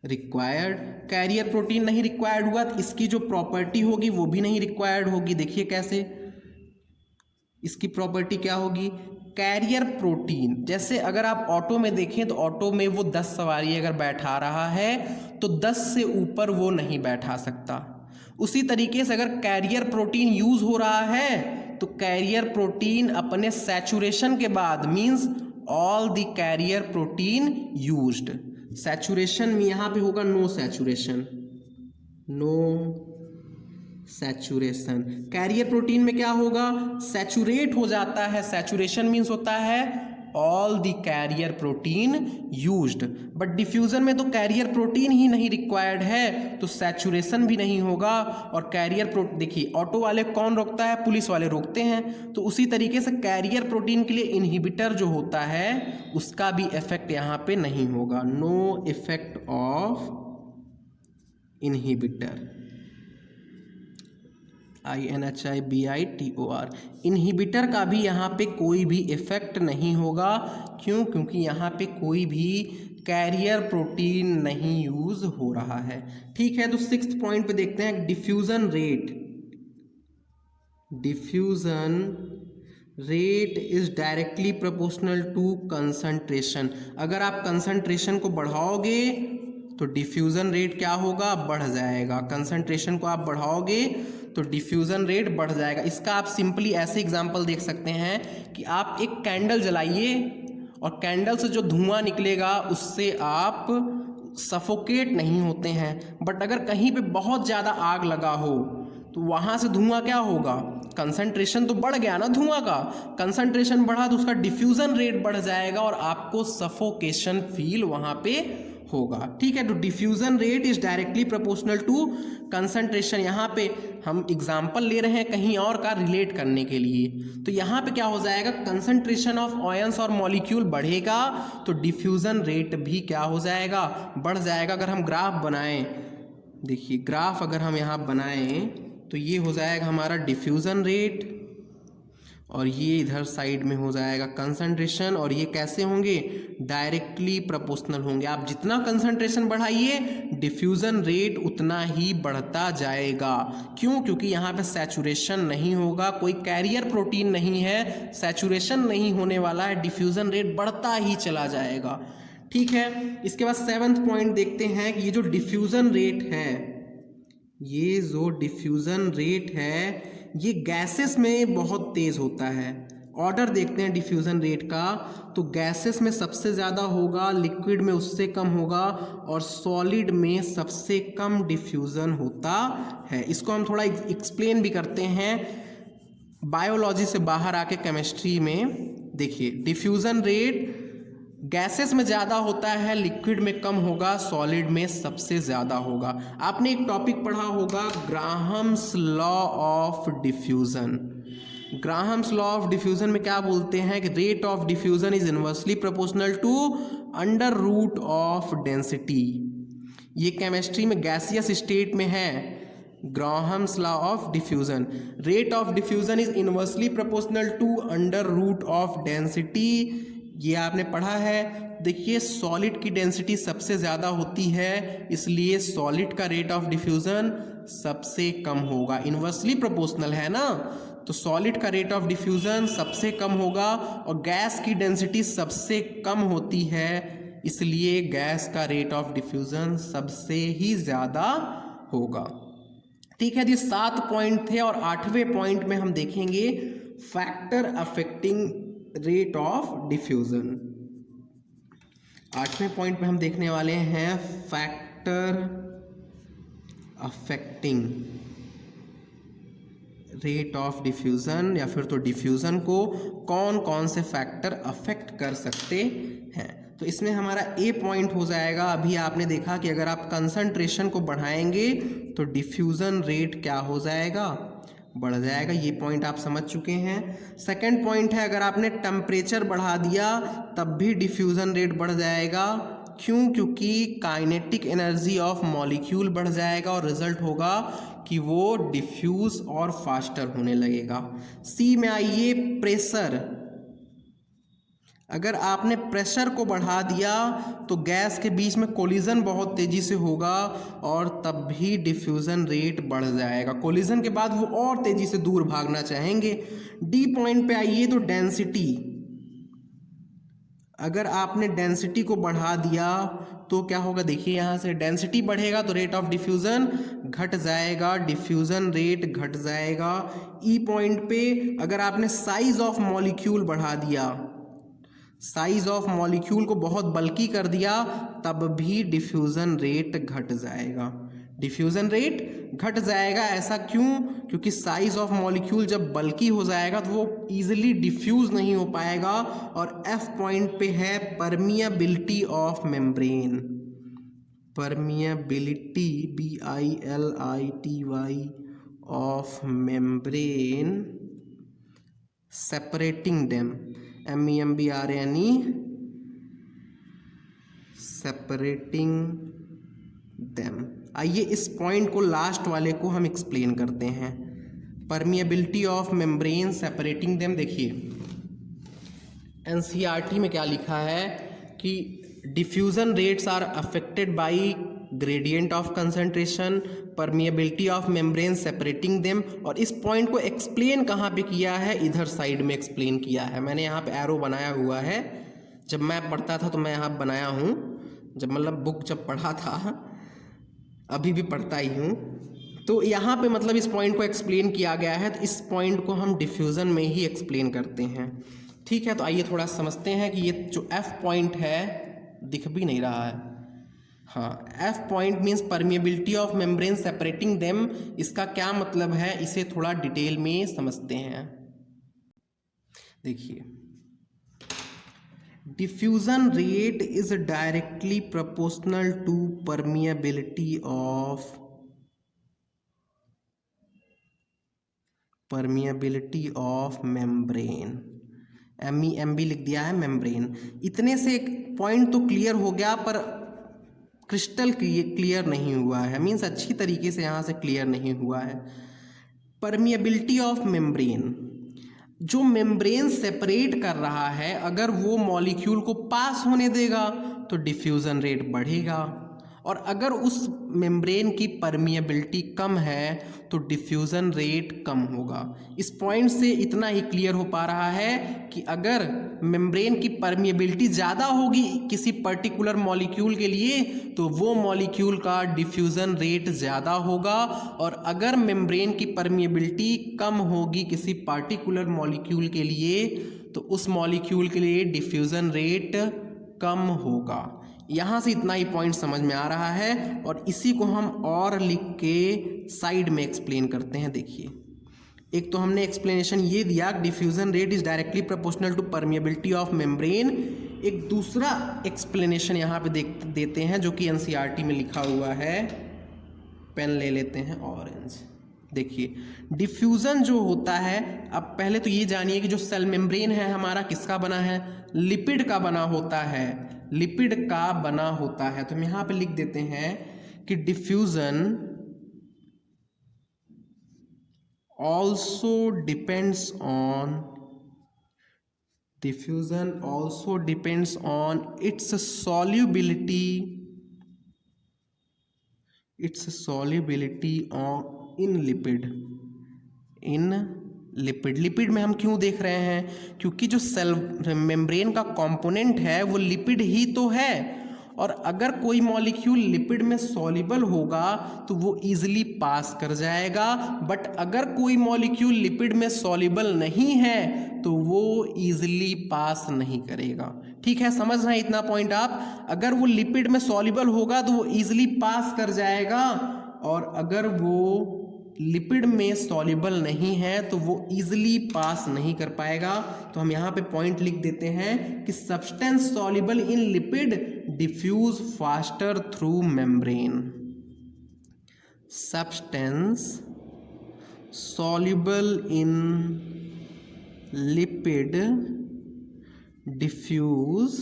required. कैरियर प्रोटीन नहीं रिक्वायर्ड हुआ तो इसकी जो प्रॉपर्टी होगी वो भी नहीं रिक्वायर्ड होगी। देखिए कैसे, इसकी प्रॉपर्टी क्या होगी? कैरियर प्रोटीन, जैसे अगर आप ऑटो में देखें तो ऑटो में वो 10 सवारी अगर बैठा रहा है तो 10 से ऊपर वो नहीं बैठा सकता। उसी तरीके से अगर कैरियर प्रोटीन यूज हो रहा है तो कैरियर प्रोटीन अपने सैचुरेशन के बाद, means all the carrier protein used, saturation में यहाँ पे होगा no saturation, no saturation. Carrier protein में क्या होगा? सैचुरेट हो जाता है। सैचुरेशन मीन्स होता है all the carrier protein used. But diffusion में तो कैरियर प्रोटीन ही नहीं रिक्वायर्ड है तो सैचुरेशन भी नहीं होगा। और कैरियर देखिए ऑटो वाले कौन रोकता है? पुलिस वाले रोकते हैं। तो उसी तरीके से कैरियर प्रोटीन के लिए इनहिबिटर जो होता है उसका भी इफेक्ट यहाँ पे नहीं होगा। No effect of inhibitor, INHIBITOR, inhibitor का भी यहाँ पे कोई भी इफेक्ट नहीं होगा। क्यों? क्योंकि यहाँ पे कोई भी कैरियर प्रोटीन नहीं यूज हो रहा है। ठीक है, तो 6th पॉइंट पे देखते हैं diffusion rate. Diffusion rate is directly proportional to concentration. अगर आप कंसंट्रेशन को बढ़ाओगे तो डिफ्यूजन रेट क्या होगा? बढ़ जाएगा। कंसंट्रेशन को आप बढ़ाओगे तो डिफ्यूज़न रेट बढ़ जाएगा। इसका आप सिंपली ऐसे एग्जांपल देख सकते हैं कि आप एक कैंडल जलाइए और कैंडल से जो धुआं निकलेगा उससे आप सफोकेट नहीं होते हैं। बट अगर कहीं पे बहुत ज़्यादा आग लगा हो तो वहाँ से धुआं क्या होगा? कंसंट्रेशन तो बढ़ गया ना धुआं का, कंसंट्रेशन बढ़ा तो उसका डिफ्यूज़न रेट बढ़ जाएगा और आपको सफोकेशन फील वहाँ पे होगा। ठीक है, तो diffusion rate is directly proportional to concentration. यहाँ पे हम एग्जाम्पल ले रहे हैं कहीं और का रिलेट करने के लिए। तो यहाँ पे क्या हो जाएगा? कंसंट्रेशन ऑफ आयंस और मॉलिक्यूल बढ़ेगा तो डिफ्यूजन रेट भी क्या हो जाएगा? बढ़ जाएगा। अगर हम ग्राफ बनाएं, देखिए ग्राफ अगर हम यहाँ बनाएं तो ये हो जाएगा हमारा डिफ्यूजन रेट और ये इधर साइड में हो जाएगा कंसंट्रेशन। और ये कैसे होंगे? डायरेक्टली प्रोपोर्शनल होंगे। आप जितना कंसंट्रेशन बढ़ाइए डिफ्यूजन रेट उतना ही बढ़ता जाएगा। क्यों? क्योंकि यहाँ पे सैचुरेशन नहीं होगा, कोई कैरियर प्रोटीन नहीं है, सैचुरेशन नहीं होने वाला है, डिफ्यूजन रेट बढ़ता ही चला जाएगा। ठीक है, इसके बाद 7th पॉइंट देखते हैं कि ये जो डिफ्यूजन रेट है, ये जो डिफ्यूजन रेट है ये गैसेस में बहुत तेज़ होता है। ऑर्डर देखते हैं डिफ्यूज़न रेट का, तो गैसेस में सबसे ज़्यादा होगा, लिक्विड में उससे कम होगा और सॉलिड में सबसे कम डिफ्यूज़न होता है। इसको हम थोड़ा एक्सप्लेन भी करते हैं बायोलॉजी से बाहर आके केमिस्ट्री में। देखिए, डिफ्यूज़न रेट गैसेस में ज़्यादा होता है, लिक्विड में कम होगा, सॉलिड में सबसे ज़्यादा होगा। आपने एक टॉपिक पढ़ा होगा, Graham's law of diffusion. Graham's law of diffusion में क्या बोलते हैं कि rate of diffusion is inversely proportional to under root of density. ये केमिस्ट्री में गैसियस स्टेट में है, Graham's law of diffusion. Rate of diffusion is inversely proportional to under root of density, ये आपने पढ़ा है। देखिए, सॉलिड की डेंसिटी सबसे ज़्यादा होती है, इसलिए सॉलिड का रेट ऑफ डिफ्यूज़न सबसे कम होगा। इन्वर्सली प्रोपोर्शनल है ना, तो सॉलिड का रेट ऑफ डिफ्यूज़न सबसे कम होगा और गैस की डेंसिटी सबसे कम होती है, इसलिए गैस का रेट ऑफ डिफ्यूज़न सबसे ही ज़्यादा होगा। ठीक है, ये 7 पॉइंट थे और 8वें पॉइंट में हम देखेंगे factor affecting rate of diffusion. 8वें पॉइंट में हम देखने वाले हैं factor affecting rate of diffusion, या फिर तो डिफ्यूज़न को कौन कौन से फैक्टर अफेक्ट कर सकते हैं। तो इसमें हमारा ए पॉइंट हो जाएगा, अभी आपने देखा कि अगर आप कंसंट्रेशन को बढ़ाएंगे तो डिफ्यूज़न रेट क्या हो जाएगा, बढ़ जाएगा। ये पॉइंट आप समझ चुके हैं। सेकंड पॉइंट है, अगर आपने टेम्परेचर बढ़ा दिया तब भी डिफ्यूज़न रेट बढ़ जाएगा। क्यों? क्योंकि काइनेटिक एनर्जी ऑफ मॉलिक्यूल बढ़ जाएगा और रिजल्ट होगा कि वो डिफ्यूज़ और फास्टर होने लगेगा। सी में आइए, प्रेशर। अगर आपने प्रेशर को बढ़ा दिया तो गैस के बीच में कोलिजन बहुत तेज़ी से होगा और तब भी डिफ्यूज़न रेट बढ़ जाएगा। कोलिजन के बाद वो और तेज़ी से दूर भागना चाहेंगे। डी पॉइंट पे आइए, तो डेंसिटी। अगर आपने डेंसिटी को बढ़ा दिया तो क्या होगा, देखिए यहाँ से डेंसिटी बढ़ेगा तो रेट ऑफ डिफ्यूज़न घट जाएगा, डिफ्यूज़न रेट घट जाएगा। ई पॉइंट पे अगर आपने साइज ऑफ मॉलिक्यूल बढ़ा दिया, साइज ऑफ मॉलिक्यूल को बहुत बल्की कर दिया, तब भी डिफ्यूज़न रेट घट जाएगा। डिफ्यूज़न रेट घट जाएगा, ऐसा क्यों? क्योंकि साइज ऑफ मॉलिक्यूल जब बल्की हो जाएगा तो वो ईजिली डिफ्यूज़ नहीं हो पाएगा। और एफ पॉइंट पे है permeability of membrane. Permeability, BILITY of membrane separating them, MEMBRANE, separating them. आइए इस पॉइंट को, लास्ट वाले को हम एक्सप्लेन करते हैं। Permeability of membrane separating them. देखिए, NCERT में क्या लिखा है कि diffusion rates are affected by gradient of concentration, permeability of membrane separating them. और इस पॉइंट को एक्सप्लेन कहाँ पे किया है, इधर साइड में एक्सप्लेन किया है। मैंने यहाँ पे एरो बनाया हुआ है, जब मैं पढ़ता था तो मैं यहाँ बनाया हूँ, जब मतलब बुक जब पढ़ा था, अभी भी पढ़ता ही हूँ, तो यहाँ पे मतलब इस पॉइंट को एक्सप्लेन किया गया है। तो इस पॉइंट को हम डिफ्यूज़न में ही एक्सप्लेन करते हैं। ठीक है, तो आइए थोड़ा समझते हैं कि ये जो एफ पॉइंट है, दिख भी नहीं रहा है, हाँ, F point means permeability of membrane separating them. इसका क्या मतलब है, इसे थोड़ा डिटेल में समझते हैं। देखिए, diffusion rate is directly proportional to permeability of membrane. MEMB लिख दिया है, मेम्ब्रेन। इतने से एक पॉइंट तो क्लियर हो गया, पर क्रिस्टल क्लियर नहीं हुआ है, मीन्स अच्छी तरीके से यहाँ से क्लियर नहीं हुआ है। परमिएबिलिटी ऑफ मेम्ब्रेन, जो मेम्ब्रेन सेपरेट कर रहा है, अगर वो मॉलिक्यूल को पास होने देगा तो डिफ्यूज़न रेट बढ़ेगा, और अगर उस मेम्ब्रेन की परमिएबिलिटी कम है तो डिफ्यूज़न रेट कम होगा। इस पॉइंट से इतना ही क्लियर हो पा रहा है कि अगर मेम्ब्रेन की परमिएबिलिटी ज़्यादा होगी किसी पर्टिकुलर मॉलिक्यूल के लिए तो वो मॉलिक्यूल का डिफ्यूज़न रेट ज़्यादा होगा, और अगर मेम्ब्रेन की परमिएबिलिटी कम होगी किसी पर्टिकुलर मॉलिक्यूल के लिए तो उस मॉलिक्यूल के लिए डिफ्यूज़न रेट कम होगा। यहाँ से इतना ही पॉइंट समझ में आ रहा है, और इसी को हम और लिख के साइड में एक्सप्लेन करते हैं। देखिए, एक तो हमने एक्सप्लेनेशन ये दिया diffusion rate is directly proportional to permeability of membrane. एक दूसरा एक्सप्लेनेशन यहाँ पे देते हैं जो कि एनसीईआरटी में लिखा हुआ है। पेन ले लेते हैं ऑरेंज। देखिए, डिफ्यूज़न जो होता है, अब पहले तो ये जानिए कि जो सेल मेम्ब्रेन है हमारा किसका बना है, लिपिड का बना होता है, लिपिड का बना होता है। तो हम यहाँ पे लिख देते हैं कि diffusion also depends on its solubility in lipid. Lipid में हम क्यों देख रहे हैं, क्योंकि जो सेल मेम्ब्रेन का कंपोनेंट है वो लिपिड ही तो है, और अगर कोई मॉलिक्यूल लिपिड में सॉल्युबल होगा तो वो इजीली पास कर जाएगा, बट अगर कोई मॉलिक्यूल लिपिड में सॉल्युबल नहीं है तो वो इजीली पास नहीं करेगा। ठीक है, समझ रहे हैं इतना पॉइंट आप। अगर वो लिपिड में सॉल्युबल होगा तो वो इजीली पास कर जाएगा, और अगर वो लिपिड में सॉल्युबल नहीं है तो वो इजीली पास नहीं कर पाएगा। तो हम यहाँ पे पॉइंट लिख देते हैं कि substance soluble in lipid diffuse faster through membrane. Substance soluble in lipid diffuse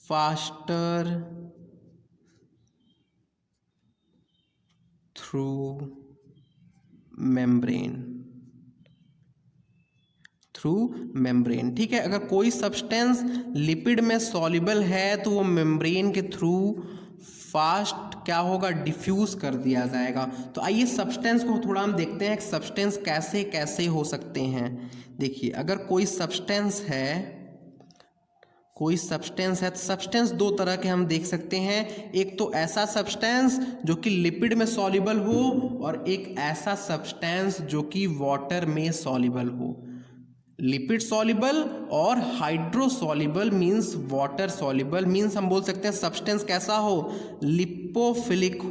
faster through membrane. ठीक है, अगर कोई सब्सटेंस लिपिड में सॉल्युबल है तो वो मेम्ब्रेन के थ्रू फास्ट क्या होगा, डिफ्यूज कर दिया जाएगा। तो आइए सब्सटेंस को थोड़ा हम देखते हैं सब्सटेंस कैसे कैसे हो सकते हैं। देखिए, अगर कोई सब्सटेंस है तो सब्सटेंस दो तरह के हम देख सकते हैं। एक तो ऐसा सब्सटेंस जो कि लिपिड में सॉल्युबल हो, और एक ऐसा सब्सटेंस जो कि वाटर में सॉल्युबल हो। लिपिड सॉल्युबल और हाइड्रोसॉल्युबल मीन्स वाटर सॉल्युबल। मीन्स हम बोल सकते हैं सब्सटेंस कैसा हो, लिपोफिलिक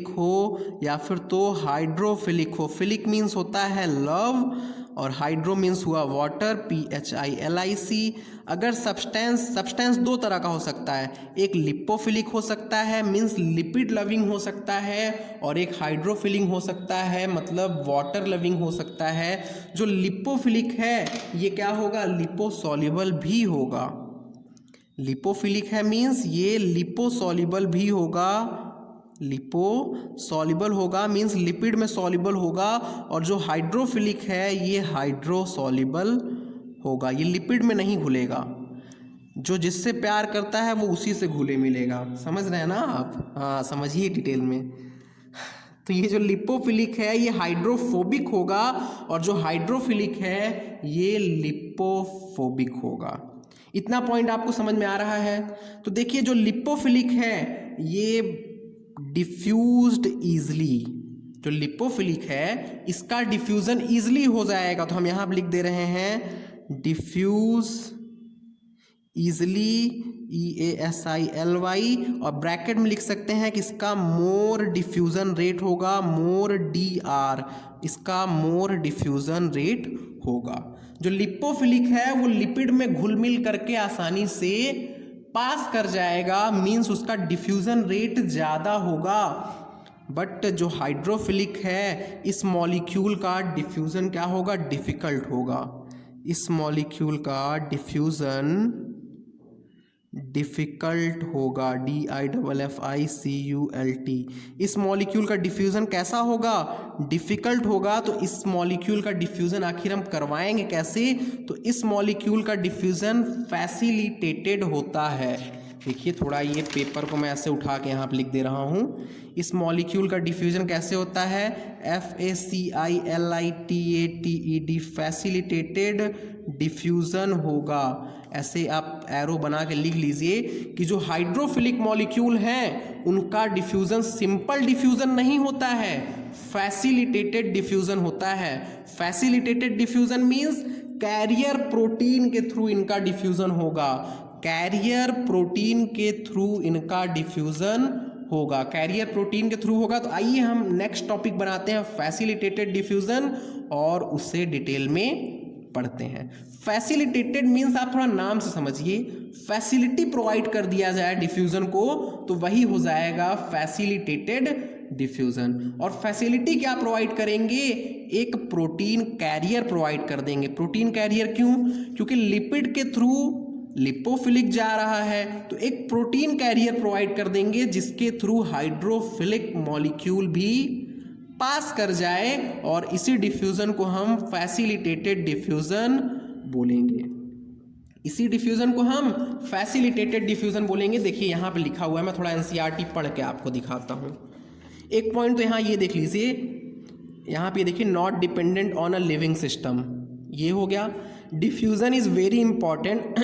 हो या फिर तो हाइड्रोफिलिक हो। फिलिक मीन्स होता है लव, और हाइड्रो मीन्स हुआ वाटर, PHILIC। अगर सब्सटेंस दो तरह का हो सकता है, एक लिपोफिलिक हो सकता है मीन्स लिपिड लविंग हो सकता है, और एक हाइड्रोफिलिक हो सकता है मतलब वाटर लविंग हो सकता है। जो लिपोफिलिक है ये क्या होगा, लिपोसॉल्युबल भी होगा। लिपोफिलिक है मीन्स ये लिपोसॉल्युबल भी होगा, लिपोसॉल्युबल होगा मीन्स लिपिड में सॉल्युबल होगा, और जो हाइड्रोफिलिक है ये हाइड्रोसॉल्युबल होगा, ये लिपिड में नहीं घुलेगा। जो जिससे प्यार करता है वो उसी से घुले मिलेगा। समझ रहे हैं ना आप? हाँ, समझिए डिटेल में। तो ये जो लिपोफिलिक है ये हाइड्रोफोबिक होगा, और जो हाइड्रोफिलिक है ये लिपोफोबिक होगा। इतना पॉइंट आपको समझ में आ रहा है? तो देखिए, जो लिपोफिलिक है ये डिफ्यूज्ड ईजली, जो लिपोफिलिक है इसका डिफ्यूजन ईजली हो जाएगा। तो हम यहाँ लिख दे रहे हैं डिफ्यूज ईजली, EASILY, और ब्रैकेट में लिख सकते हैं कि इसका मोर डिफ्यूजन रेट होगा, मोर DR, इसका मोर डिफ्यूजन रेट होगा। जो लिपोफिलिक है वो लिपिड में घुल मिल करके आसानी से पास कर जाएगा, मीन्स उसका डिफ्यूजन रेट ज़्यादा होगा। बट जो हाइड्रोफिलिक है इस मॉलिक्यूल का डिफ्यूज़न क्या होगा, डिफ़िकल्ट होगा। इस मॉलिक्यूल का डिफ्यूज़न डिफ़िकल्ट होगा, DIFFICULT। इस मॉलिक्यूल का डिफ्यूज़न कैसा होगा, डिफ़िकल्ट होगा। तो इस मॉलिक्यूल का डिफ्यूज़न आखिर हम करवाएंगे कैसे, तो इस मॉलिक्यूल का डिफ्यूज़न फैसिलिटेटेड होता है। देखिए थोड़ा ये पेपर को मैं ऐसे उठा के यहाँ पे लिख दे रहा हूँ। इस मॉलिक्यूल का डिफ्यूजन कैसे होता है? FACILITATED, फैसिलिटेटेड डिफ्यूजन होगा। ऐसे आप एरो बना के लिख लीजिए कि जो हाइड्रोफिलिक मॉलिक्यूल हैं उनका डिफ्यूजन सिंपल डिफ्यूजन नहीं होता है, फैसिलिटेटेड डिफ्यूजन होता है। Facilitated diffusion means carrier protein के थ्रू इनका डिफ्यूजन होगा, कैरियर प्रोटीन के थ्रू इनका डिफ्यूजन होगा, कैरियर प्रोटीन के थ्रू होगा। तो आइए हम नेक्स्ट टॉपिक बनाते हैं फैसिलिटेटेड डिफ्यूजन और उससे डिटेल में पढ़ते हैं। फैसिलिटेटेड मीन्स आप थोड़ा नाम से समझिए, फैसिलिटी प्रोवाइड कर दिया जाए डिफ्यूजन को तो वही हो जाएगा फैसिलिटेटेड डिफ्यूजन। और फैसिलिटी क्या प्रोवाइड करेंगे? एक प्रोटीन कैरियर प्रोवाइड कर देंगे। प्रोटीन कैरियर क्यों? क्योंकि लिपिड के थ्रू लिपोफिलिक जा रहा है तो एक प्रोटीन कैरियर प्रोवाइड कर देंगे जिसके थ्रू हाइड्रोफिलिक मॉलिक्यूल भी पास कर जाए और इसी डिफ्यूजन को हम फैसिलिटेटेड डिफ्यूजन बोलेंगे। इसी डिफ्यूजन को हम फैसिलिटेटेड डिफ्यूजन बोलेंगे। देखिए यहाँ पे लिखा हुआ है, मैं थोड़ा एनसीईआरटी पढ़ के आपको दिखाता हूँ। एक पॉइंट तो यहाँ ये देख लीजिए, यहाँ पे देखिए not dependent on a living system, ये हो गया। Diffusion is very important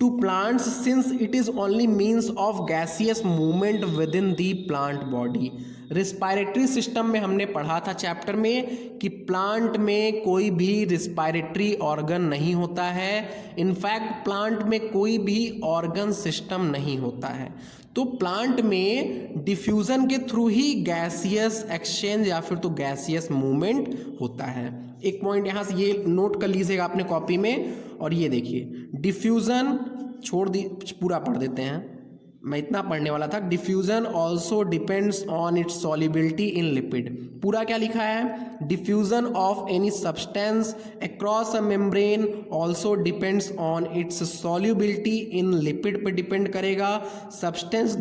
to plants since it is only means of gaseous movement within the plant body. Respiratory system में हमने पढ़ा था चैप्टर में कि प्लांट में कोई भी रिस्पायरेटरी ऑर्गन नहीं होता है, इनफैक्ट प्लांट में कोई भी ऑर्गन सिस्टम नहीं होता है। तो प्लांट में डिफ्यूजन के थ्रू ही गैसियस एक्सचेंज या फिर तो गैसियस मूवमेंट होता है। एक पॉइंट यहाँ से ये नोट कर लीजिएगा अपने कॉपी में। और ये देखिए डिफ्यूजन छोड़ दी, पूरा पढ़ देते हैं, मैं इतना पढ़ने वाला था। Diffusion also depends on its solubility in lipid. पूरा क्या लिखा है? Diffusion of any substance across a membrane also depends on its solubility in lipid पे डिपेंड करेगा। Substance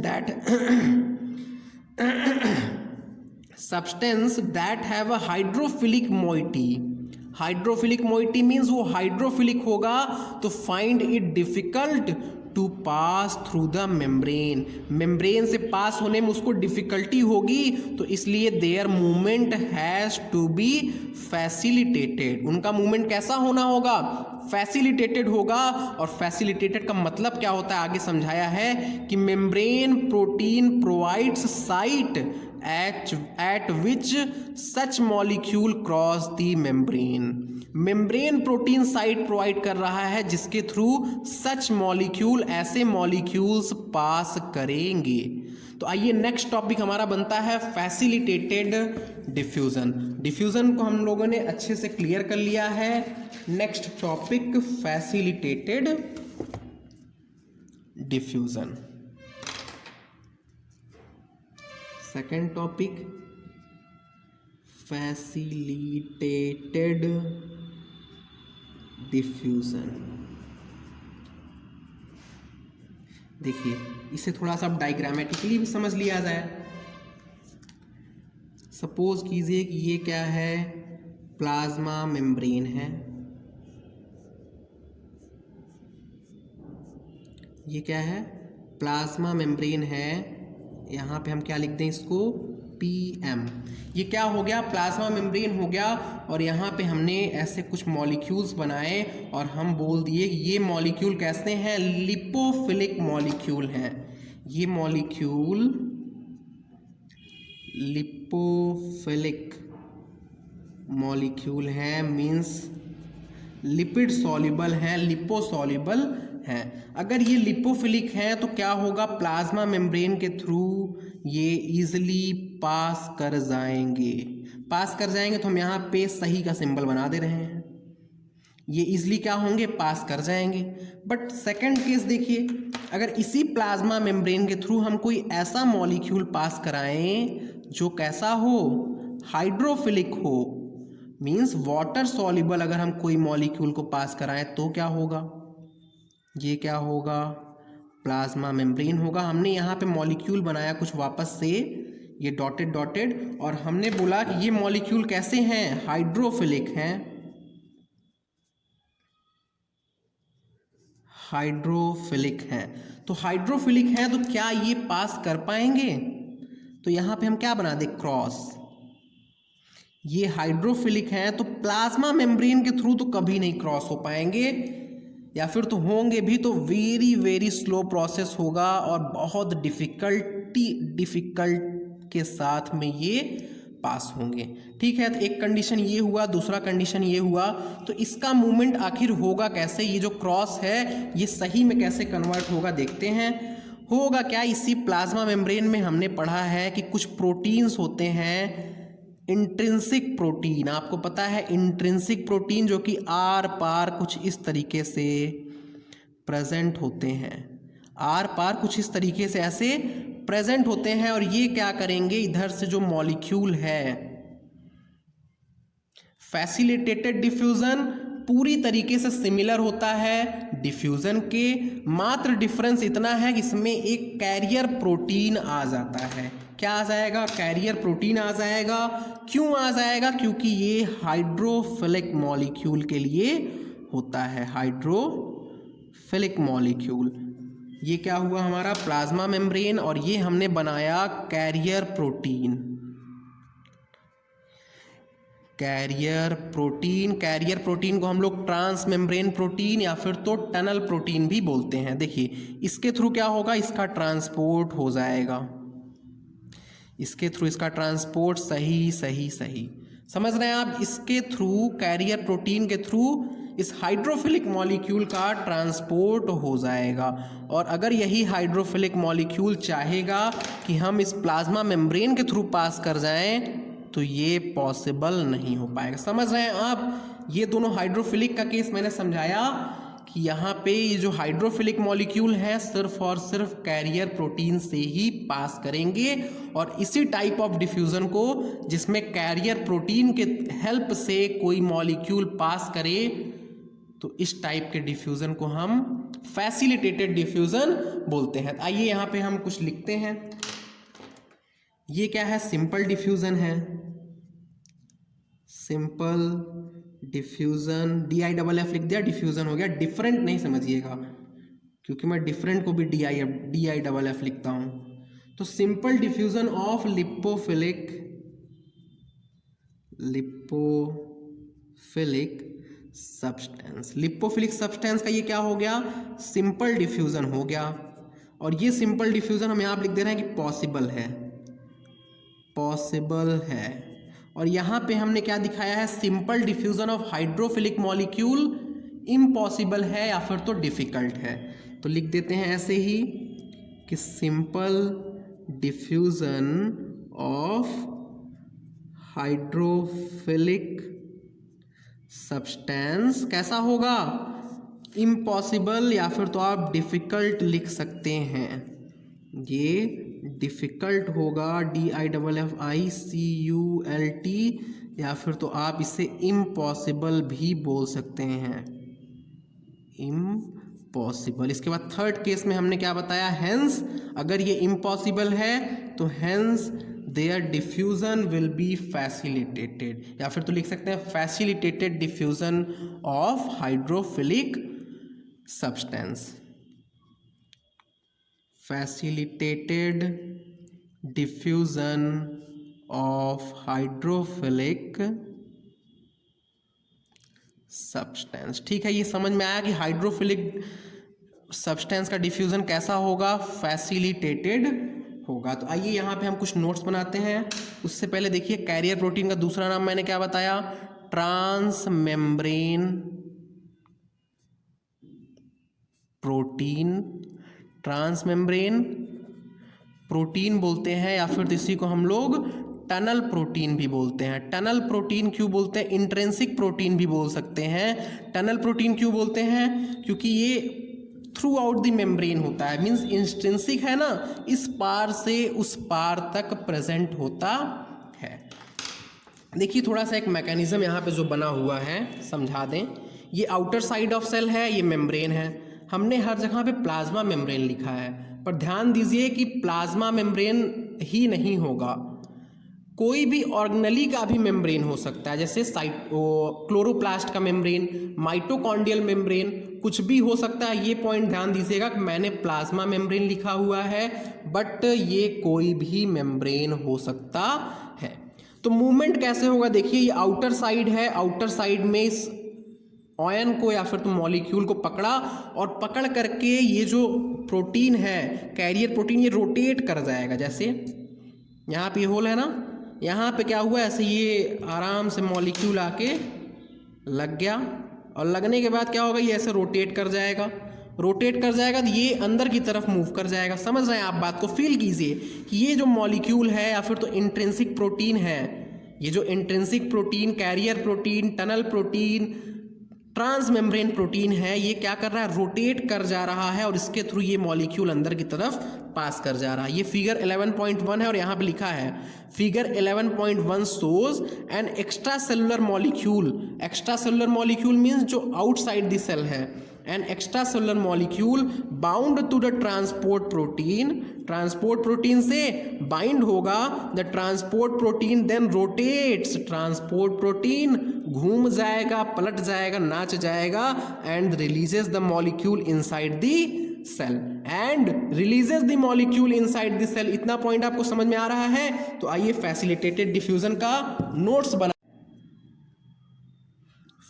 that have a hydrophilic moiety. Hydrophilic moiety means वो hydrophilic होगा तो find it difficult to pass through the membrane. Membrane से pass होने में उसको difficulty होगी तो इसलिए their movement has to be facilitated. उनका मूवमेंट कैसा होना होगा? फैसिलिटेटेड होगा। और फैसिलिटेटेड का मतलब क्या होता है आगे समझाया है कि membrane protein provides site at which such molecule cross the membrane। Membrane protein site provide कर रहा है जिसके थ्रू सच मॉलिक्यूल ऐसे मॉलिक्यूल्स पास करेंगे। तो आइए नेक्स्ट टॉपिक हमारा बनता है फैसिलिटेटेड डिफ्यूजन। डिफ्यूजन को हम लोगों ने अच्छे से क्लियर कर लिया है। Next topic facilitated diffusion. Second topic facilitated diffusion. देखिए इसे थोड़ा सा डायग्रामेटिकली भी समझ लिया जाए। सपोज कीजिए कि ये क्या है? प्लाज्मा मेम्ब्रेन है। ये क्या है? प्लाज्मा मेम्ब्रेन है। यहाँ पे हम क्या लिख दें इसको? PM। ये क्या हो गया? प्लाज्मा मेम्ब्रेन हो गया। और यहाँ पे हमने ऐसे कुछ मॉलिक्यूल्स बनाए और हम बोल दिए कि ये मॉलिक्यूल कैसे हैं? लिपोफिलिक मॉलिक्यूल हैं। ये मॉलिक्यूल लिपोफिलिक मॉलिक्यूल हैं, मीन्स लिपिड सॉल्युबल हैं, लिपोसॉल्युबल हैं। अगर ये लिपोफिलिक हैं तो क्या होगा? प्लाज्मा मेम्ब्रेन के थ्रू ये इजीली पास कर जाएंगे। पास कर जाएंगे तो हम यहाँ पे सही का सिंबल बना दे रहे हैं। ये इजीली क्या होंगे? पास कर जाएंगे। बट सेकंड केस देखिए, अगर इसी प्लाज्मा मेम्ब्रेन के थ्रू हम कोई ऐसा मॉलिक्यूल पास कराएं जो कैसा हो? हाइड्रोफिलिक हो, मीन्स वाटर सॉल्युबल। अगर हम कोई मॉलिक्यूल को पास कराएं तो क्या होगा? ये क्या होगा? प्लाज्मा मेम्ब्रेन होगा। हमने यहाँ पे मॉलिक्यूल बनाया कुछ वापस से, ये डॉटेड डॉटेड, और हमने बोला कि ये मॉलिक्यूल कैसे हैं? हाइड्रोफिलिक हैं। हाइड्रोफिलिक हैं। तो हाइड्रोफिलिक हैं तो क्या ये पास कर पाएंगे? तो यहाँ पे हम क्या बना दें, क्रॉस। ये हाइड्रोफिलिक हैं तो प्लाज्मा मेम्ब्रेन के थ्रू तो कभी नहीं क्रॉस हो पाएंगे, या फिर तो होंगे भी तो वेरी वेरी स्लो प्रोसेस होगा और बहुत डिफ़िकल्ट के साथ में ये पास होंगे। ठीक है, तो एक कंडीशन ये हुआ, दूसरा कंडीशन ये हुआ, तो इसका मूवमेंट आखिर होगा कैसे, ये जो क्रॉस है ये सही में कैसे कन्वर्ट होगा देखते हैं। होगा क्या, इसी प्लाज्मा मेम्ब्रेन में हमने पढ़ा है कि कुछ प्रोटीन्स होते हैं, इंट्रिंसिक प्रोटीन, आपको पता है इंट्रिंसिक प्रोटीन, जो कि आर पार कुछ इस तरीके से प्रेजेंट होते हैं, आर पार कुछ इस तरीके से ऐसे प्रेजेंट होते हैं। और ये क्या करेंगे, इधर से जो मॉलिक्यूल है, फैसिलिटेटेड डिफ्यूजन पूरी तरीके से सिमिलर होता है डिफ्यूजन के, मात्र डिफरेंस इतना है कि इसमें एक कैरियर प्रोटीन आ जाता है। क्या आ जाएगा, कैरियर प्रोटीन आ जाएगा। क्यों आ जाएगा, क्योंकि ये हाइड्रोफिलिक मॉलिक्यूल के लिए होता है, हाइड्रोफिलिक मॉलिक्यूल। ये क्या हुआ हमारा प्लाज्मा मेम्ब्रेन, और ये हमने बनाया कैरियर प्रोटीन। कैरियर प्रोटीन को हम लोग ट्रांस मेम्ब्रेन प्रोटीन या फिर तो टनल प्रोटीन भी बोलते हैं। देखिए इसके थ्रू क्या होगा, इसका ट्रांसपोर्ट हो जाएगा, इसके थ्रू इसका ट्रांसपोर्ट सही समझ रहे हैं आप। इसके थ्रू, कैरियर प्रोटीन के थ्रू इस हाइड्रोफिलिक मॉलिक्यूल का ट्रांसपोर्ट हो जाएगा। और अगर यही हाइड्रोफिलिक मॉलिक्यूल चाहेगा कि हम इस प्लाज्मा मेम्ब्रेन के थ्रू पास कर जाएं, तो ये पॉसिबल नहीं हो पाएगा। समझ रहे हैं आप, ये दोनों हाइड्रोफिलिक का केस मैंने समझाया कि यहाँ पे ये जो हाइड्रोफिलिक मॉलिक्यूल है सिर्फ और सिर्फ कैरियर प्रोटीन से ही पास करेंगे। और इसी टाइप ऑफ डिफ्यूज़न को, जिसमें कैरियर प्रोटीन के हेल्प से कोई मॉलिक्यूल पास करे, तो इस टाइप के डिफ्यूज़न को हम फैसिलिटेटेड डिफ्यूज़न बोलते हैं। आइए यहाँ पे हम कुछ लिखते हैं। ये क्या है, सिंपल डिफ्यूज़न है, सिंपल डिफ्यूज़न, DIFF लिख दिया, डिफ्यूज़न हो गया। डिफरेंट नहीं समझिएगा, क्योंकि मैं डिफरेंट को भी DIFF लिखता हूँ। तो simple diffusion of lipophilic substance. Lipophilic substance का ये क्या हो गया, सिंपल डिफ्यूज़न हो गया। और ये सिंपल डिफ्यूज़न हम यहाँ लिख दे रहे हैं कि पॉसिबल है। और यहाँ पे हमने क्या दिखाया है, simple diffusion of hydrophilic molecule impossible है या फिर तो डिफ़िकल्ट है। तो लिख देते हैं ऐसे ही कि simple diffusion of hydrophilic substance कैसा होगा, इम्पॉसिबल, या फिर तो आप डिफ़िकल्ट लिख सकते हैं। ये डिफ़िकल्ट होगा, DIFFICULT, या फिर तो आप इसे इम्पॉसिबल भी बोल सकते हैं, इम्पॉसिबल। इसके बाद थर्ड केस में हमने क्या बताया, हेंस, अगर ये इम्पॉसिबल है तो hence their diffusion will be facilitated, या फिर तो लिख सकते हैं facilitated diffusion of hydrophilic substance, facilitated diffusion of hydrophilic substance. ठीक है, ये समझ में आया कि हाइड्रोफिलिक सब्सटेंस का डिफ्यूज़न कैसा होगा, फैसिलिटेटेड होगा। तो आइए यहाँ पे हम कुछ नोट्स बनाते हैं। उससे पहले देखिए, कैरियर प्रोटीन का दूसरा नाम मैंने क्या बताया, transmembrane protein, transmembrane protein बोलते हैं, या फिर इसी को हम लोग टनल प्रोटीन भी बोलते हैं। टनल प्रोटीन क्यों बोलते हैं, इंट्रिंसिक प्रोटीन भी बोल सकते हैं। टनल प्रोटीन क्यों बोलते हैं, क्योंकि ये थ्रू आउट द मेम्ब्रेन होता है, मीन्स इंट्रिंसिक है ना, इस पार से उस पार तक प्रेजेंट होता है। देखिए थोड़ा सा एक मैकेनिज्म यहाँ पे जो बना हुआ है समझा दें। ये आउटर साइड ऑफ सेल है, ये मेम्ब्रेन है। हमने हर जगह पे प्लाज्मा मेम्ब्रेन लिखा है, पर ध्यान दीजिए कि प्लाज्मा मेम्ब्रेन ही नहीं होगा, कोई भी ऑर्गेनेली का भी मेम्ब्रेन हो सकता है, जैसे क्लोरोप्लास्ट का मेम्ब्रेन, माइटोकॉन्ड्रियल मेम्ब्रेन, कुछ भी हो सकता है। ये पॉइंट ध्यान दीजिएगा कि मैंने प्लाज्मा मेम्ब्रेन लिखा हुआ है, बट ये कोई भी मेम्ब्रेन हो सकता है। तो मूवमेंट कैसे होगा, देखिए ये आउटर साइड है, आउटर साइड में इस आयन को या फिर तो मॉलिक्यूल को पकड़ा और पकड़ करके ये जो प्रोटीन है, कैरियर प्रोटीन, ये रोटेट कर जाएगा। जैसे यहाँ पे होल है ना, यहाँ पे क्या हुआ, ऐसे ये आराम से मॉलिक्यूल आके लग गया और लगने के बाद क्या होगा, ये ऐसे रोटेट कर जाएगा। रोटेट कर जाएगा तो ये अंदर की तरफ मूव कर जाएगा। समझ रहे हैं आप बात को, फील कीजिए कि ये जो मॉलिक्यूल है या फिर तो इंट्रिंसिक प्रोटीन है, ये जो intrinsic protein, carrier protein, tunnel protein, transmembrane protein है, ये क्या कर रहा है, रोटेट कर जा रहा है और इसके थ्रू ये मॉलिक्यूल अंदर की तरफ पास कर जा रहा है। ये फिगर 11.1 है और यहाँ पे लिखा है figure 11.1 shows an extracellular molecule. Extracellular molecule means जो आउटसाइड द सेल है, an extracellular molecule bound to the transport protein. Transport protein से बाइंड होगा, the transport protein then rotates. Transport protein घूम जाएगा, पलट जाएगा, नाच जाएगा and releases the molecule inside the cell and releases the molecule inside the cell. इतना point आपको समझ में आ रहा है? तो आइए फैसिलिटेटेड डिफ्यूजन का नोट्स बना,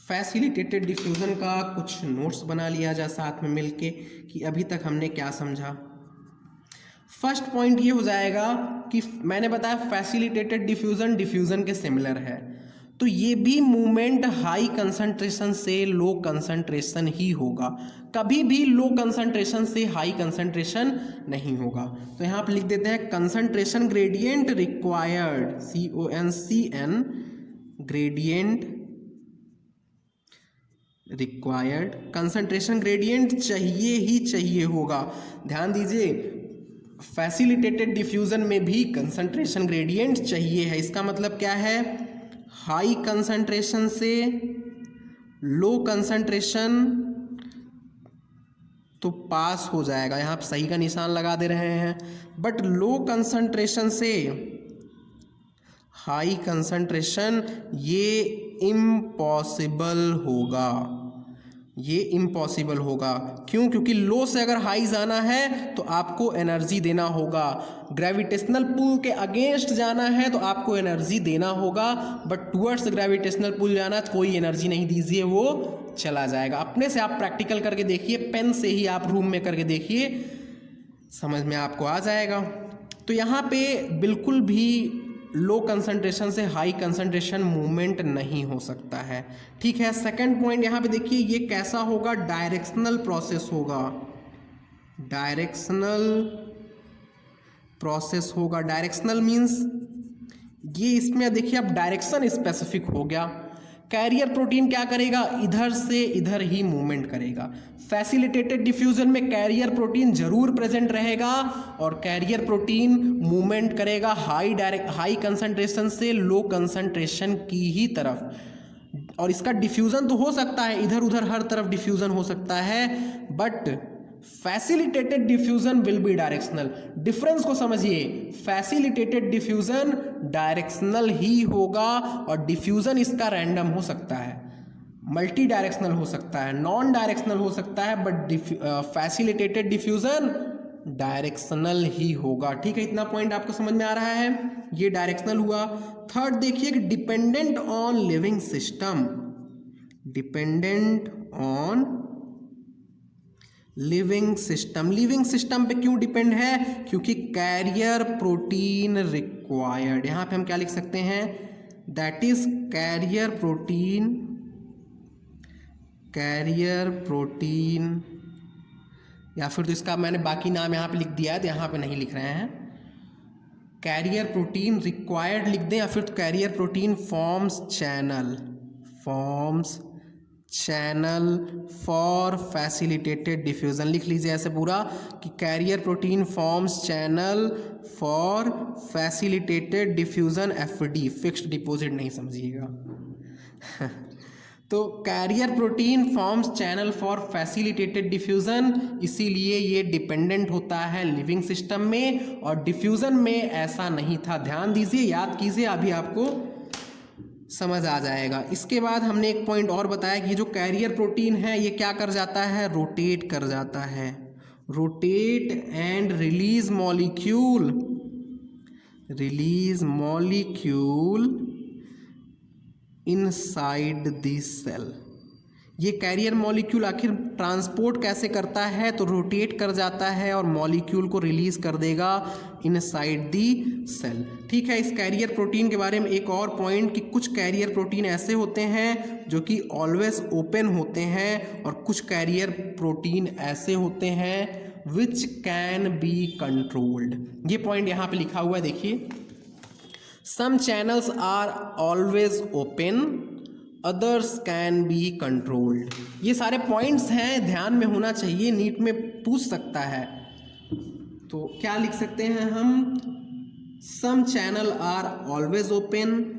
फैसिलिटेटेड डिफ्यूजन का कुछ नोट्स बना लिया जाए साथ में मिलके कि अभी तक हमने क्या समझा। फर्स्ट पॉइंट ये हो जाएगा कि मैंने बताया फैसिलिटेटेड डिफ्यूजन डिफ्यूजन के सिमिलर है, तो ये भी मूवमेंट हाई कंसंट्रेशन से लो कंसंट्रेशन ही होगा, कभी भी लो कंसंट्रेशन से हाई कंसंट्रेशन नहीं होगा। तो यहाँ पर लिख देते हैं concentration gradient required, CONCN gradient required, concentration gradient चाहिए ही चाहिए होगा। ध्यान दीजिए फैसिलिटेटेड डिफ्यूजन में भी कंसंट्रेशन ग्रेडियंट चाहिए है। इसका मतलब क्या है, हाई कंसंट्रेशन से लो कंसंट्रेशन तो पास हो जाएगा, यहाँ पे सही का निशान लगा दे रहे हैं, बट लो कंसंट्रेशन से हाई कंसंट्रेशन ये इम्पॉसिबल होगा, ये इम्पॉसिबल होगा। क्यों? क्योंकि लो से अगर हाई जाना है तो आपको एनर्जी देना होगा, ग्रेविटेशनल पुल के अगेंस्ट जाना है तो आपको एनर्जी देना होगा, बट टुवर्ड्स ग्रेविटेशनल पुल जाना कोई एनर्जी नहीं दीजिए, वो चला जाएगा। अपने से आप प्रैक्टिकल करके देखिए, पेन से ही आप रूम में करके देखिए, समझ में आपको आ जाएगा। तो यहाँ पे बिल्कुल भी लो कंसंट्रेशन से हाई कंसंट्रेशन मूवमेंट नहीं हो सकता है, ठीक है। सेकंड पॉइंट यहाँ पे देखिए, ये कैसा होगा, डायरेक्शनल प्रोसेस होगा, डायरेक्शनल प्रोसेस होगा। डायरेक्शनल मीन्स ये इसमें देखिए अब डायरेक्शन स्पेसिफिक हो गया। कैरियर प्रोटीन क्या करेगा, इधर से इधर ही मूवमेंट करेगा। फैसिलिटेटेड डिफ्यूजन में कैरियर प्रोटीन जरूर प्रेजेंट रहेगा और कैरियर प्रोटीन मूवमेंट करेगा हाई कंसंट्रेशन से लो कंसंट्रेशन की ही तरफ। और इसका डिफ्यूजन तो हो सकता है, इधर उधर हर तरफ डिफ्यूजन हो सकता है, but facilitated diffusion will be directional. Difference को समझिए, फैसिलिटेटेड डिफ्यूजन डायरेक्शनल ही होगा और डिफ्यूजन इसका रैंडम हो सकता है, मल्टी डायरेक्शनल हो सकता है, नॉन डायरेक्शनल हो सकता है, बट फैसिलिटेटेड डिफ्यूजन डायरेक्शनल ही होगा, ठीक है। इतना पॉइंट आपको समझ में आ रहा है, ये डायरेक्शनल हुआ। थर्ड देखिए कि dependent on living system, dependent on living system. Living system पे क्यों डिपेंड है, क्योंकि कैरियर प्रोटीन रिक्वायर्ड। यहाँ पे हम क्या लिख सकते हैं, that is carrier protein, carrier protein, या फिर तो इसका मैंने बाकी नाम यहाँ पे लिख दिया है तो यहाँ पे नहीं लिख रहे हैं, कैरियर प्रोटीन रिक्वायर्ड लिख दें, या फिर तो carrier protein forms channel, forms channel for facilitated diffusion. लिख लीजिए ऐसे पूरा कि carrier protein forms channel for facilitated diffusion, FD fixed deposit नहीं समझिएगा। तो carrier protein forms channel for facilitated diffusion, इसीलिए ये डिपेंडेंट होता है लिविंग सिस्टम में और डिफ्यूजन में ऐसा नहीं था। ध्यान दीजिए, याद कीजिए, अभी आपको समझ आ जाएगा। इसके बाद हमने एक पॉइंट और बताया कि जो कैरियर प्रोटीन है ये क्या कर जाता है, रोटेट कर जाता है, rotate and release molecule inside this cell. ये कैरियर मॉलिक्यूल आखिर ट्रांसपोर्ट कैसे करता है, तो रोटेट कर जाता है और मॉलिक्यूल को रिलीज कर देगा इनसाइड दी सेल। ठीक है, इस कैरियर प्रोटीन के बारे में एक और पॉइंट कि कुछ कैरियर प्रोटीन ऐसे होते हैं जो कि ऑलवेज ओपन होते हैं और कुछ कैरियर प्रोटीन ऐसे होते हैं विच कैन बी कंट्रोल्ड। ये पॉइंट यहाँ पे लिखा हुआ है, देखिए, some channels are always open, others can be controlled. ये सारे पॉइंट्स हैं, ध्यान में होना चाहिए, नीट में पूछ सकता है। तो क्या लिख सकते हैं हम, सम channel are always open,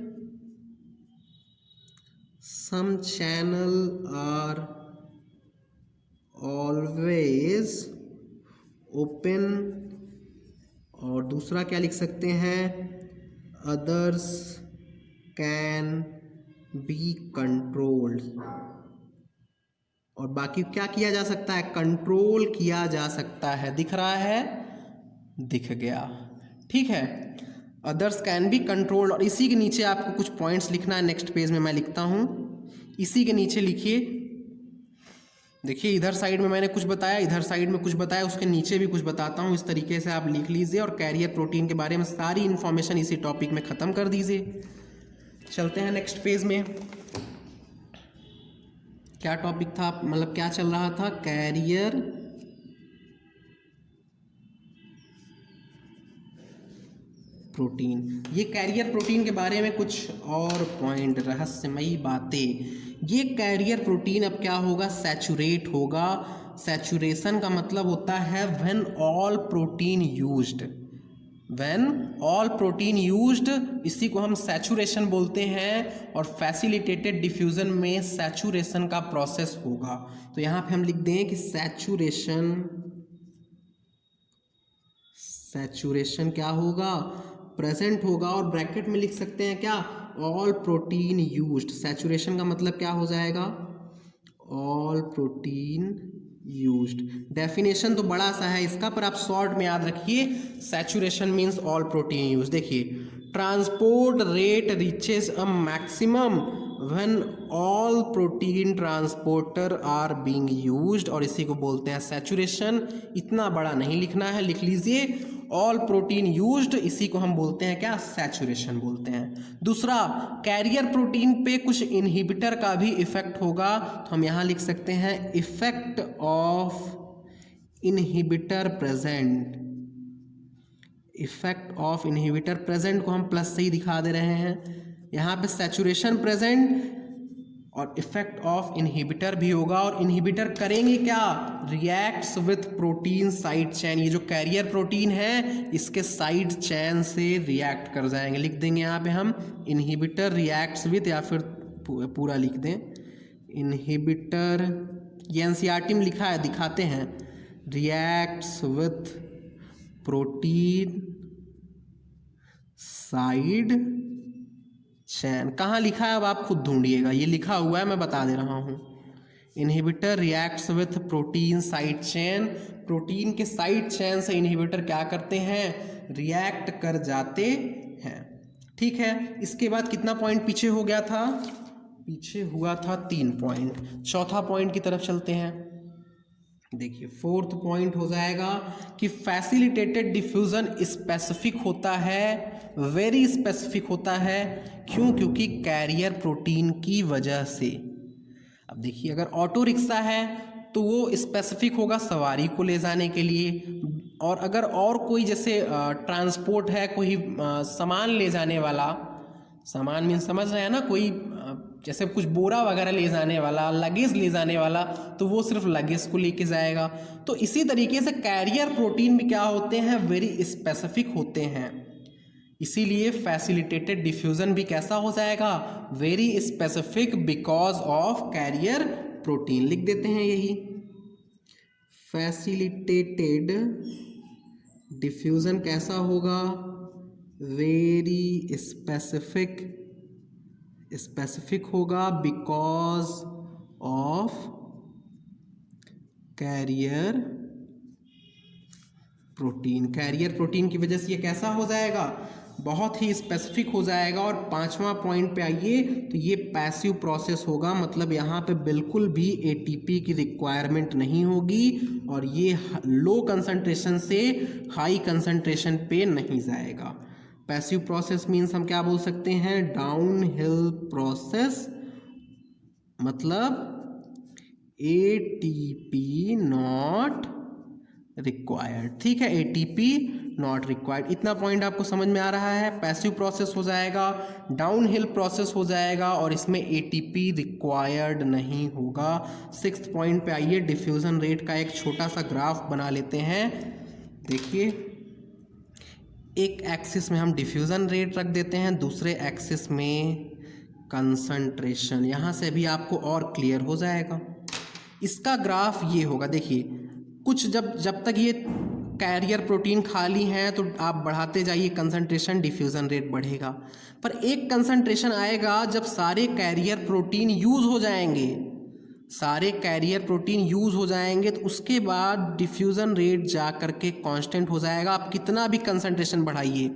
some channel are always open, और दूसरा क्या लिख सकते हैं, अदर्स कैन बी कंट्रोल्ड। और बाकी क्या किया जा सकता है, कंट्रोल किया जा सकता है। दिख रहा है, दिख गया। ठीक है, अदर्स कैन बी कंट्रोल्ड। और इसी के नीचे आपको कुछ पॉइंट्स लिखना है, नेक्स्ट पेज में मैं लिखता हूं, इसी के नीचे लिखिए। देखिए, इधर साइड में मैंने कुछ बताया, इधर साइड में कुछ बताया, उसके नीचे भी कुछ बताता हूँ। इस तरीके से आप लिख लीजिए और कैरियर प्रोटीन के बारे में सारी इन्फॉर्मेशन इसी टॉपिक में ख़त्म कर दीजिए। चलते हैं नेक्स्ट पेज में। क्या टॉपिक था, मतलब क्या चल रहा था, कैरियर प्रोटीन। ये कैरियर प्रोटीन के बारे में कुछ और पॉइंट, रहस्यमयी बातें। ये कैरियर प्रोटीन अब क्या होगा, सैचुरेट होगा। सैचुरेशन का मतलब होता है when all protein used, when all protein used, इसी को हम सैचुरेशन बोलते हैं। और फैसिलिटेटेड डिफ्यूजन में सैचुरेशन का प्रोसेस होगा। तो यहाँ पे हम लिख दें कि सैचुरेशन क्या होगा, प्रेजेंट होगा। और ब्रैकेट में लिख सकते हैं क्या, ऑल प्रोटीन यूज्ड। सैचुरेशन का मतलब क्या हो जाएगा, ऑल प्रोटीन यूज्ड। डेफिनेशन तो बड़ा सा है इसका, पर आप शॉर्ट में याद रखिए, saturation means all protein use. देखिए, transport rate reaches a maximum when all protein transporter are being used, और इसी को बोलते हैं सैचुरेशन। इतना बड़ा नहीं लिखना है, लिख लीजिए ऑल प्रोटीन यूज्ड, इसी को हम बोलते हैं क्या, सैचुरेशन बोलते हैं। दूसरा, कैरियर प्रोटीन पे कुछ इनहिबिटर का भी इफेक्ट होगा, तो हम यहाँ लिख सकते हैं effect of inhibitor present. Effect of inhibitor present को हम प्लस से ही दिखा दे रहे हैं। यहाँ पे सैचुरेशन प्रेजेंट और इफेक्ट ऑफ इनहिबिटर भी होगा। और इनहिबिटर करेंगे क्या, reacts with protein side chain. ये जो कैरियर प्रोटीन है इसके साइड चेन से रिएक्ट कर जाएंगे। लिख देंगे यहाँ पे हम इनहिबिटर रिएक्ट्स विथ, या फिर पूरा लिख दें इनहिबिटर, ये एनसीईआरटी में लिखा है, दिखाते हैं, reacts with protein side chain. कहाँ लिखा है अब आप खुद ढूंढिएगा, ये लिखा हुआ है, मैं बता दे रहा हूँ। Inhibitor reacts with protein side chain. Protein के साइड चेन से इनहिबिटर क्या करते हैं, रिएक्ट कर जाते हैं। ठीक है, इसके बाद कितना पॉइंट पीछे हो गया था, पीछे हुआ था 3 पॉइंट। चौथा पॉइंट की तरफ चलते हैं। देखिए, फोर्थ पॉइंट हो जाएगा कि फैसिलिटेटेड डिफ्यूजन स्पेसिफिक होता है, वेरी स्पेसिफिक होता है। क्यों, क्योंकि कैरियर प्रोटीन की वजह से। अब देखिए, अगर ऑटो रिक्शा है तो वो स्पेसिफिक होगा सवारी को ले जाने के लिए, और अगर और कोई जैसे ट्रांसपोर्ट है, कोई सामान ले जाने वाला, सामान मीन समझ रहे हैं ना, कोई जैसे कुछ बोरा वगैरह ले जाने वाला, लगेज ले जाने वाला, तो वो सिर्फ लगेज को लेके जाएगा। तो इसी तरीके से कैरियर प्रोटीन भी क्या होते हैं, वेरी स्पेसिफिक होते हैं। इसीलिए फैसिलिटेटेड डिफ्यूजन भी कैसा हो जाएगा, very specific because of carrier protein. लिख देते हैं यही, फैसिलिटेटेड डिफ्यूजन कैसा होगा, वेरी स्पेसिफिक स्पेसिफिक होगा because of carrier protein. Carrier protein की वजह से ये कैसा हो जाएगा, बहुत ही स्पेसिफिक हो जाएगा। और पांचवा पॉइंट पे आइए, तो ये पैसिव प्रोसेस होगा, मतलब यहाँ पे बिल्कुल भी एटीपी की रिक्वायरमेंट नहीं होगी और ये लो कंसंट्रेशन से हाई कंसंट्रेशन पे नहीं जाएगा। पैसिव प्रोसेस मीन्स हम क्या बोल सकते हैं, डाउन हिल प्रोसेस, मतलब एटीपी नॉट रिक्वायर्ड। ठीक है, एटीपी नॉट रिक्वायर्ड। इतना पॉइंट आपको समझ में आ रहा है। पैसिव प्रोसेस हो जाएगा, डाउन हिल प्रोसेस हो जाएगा और इसमें एटीपी रिक्वायर्ड नहीं होगा। सिक्स्थ पॉइंट पे आइए, डिफ्यूजन रेट का एक छोटा सा ग्राफ बना लेते हैं। देखिए, एक एक्सिस में हम डिफ्यूजन रेट रख देते हैं, दूसरे एक्सिस में कंसंट्रेशन। यहाँ से भी आपको और क्लियर हो जाएगा। इसका ग्राफ ये होगा, देखिए कुछ जब तक ये कैरियर प्रोटीन खाली हैं तो आप बढ़ाते जाइए कंसंट्रेशन, डिफ्यूज़न रेट बढ़ेगा। पर एक कंसंट्रेशन आएगा जब सारे कैरियर प्रोटीन यूज़ हो जाएंगे, सारे कैरियर प्रोटीन यूज़ हो जाएंगे तो उसके बाद डिफ्यूज़न रेट जा कर के कांस्टेंट हो जाएगा। आप कितना भी कंसंट्रेशन बढ़ाइए,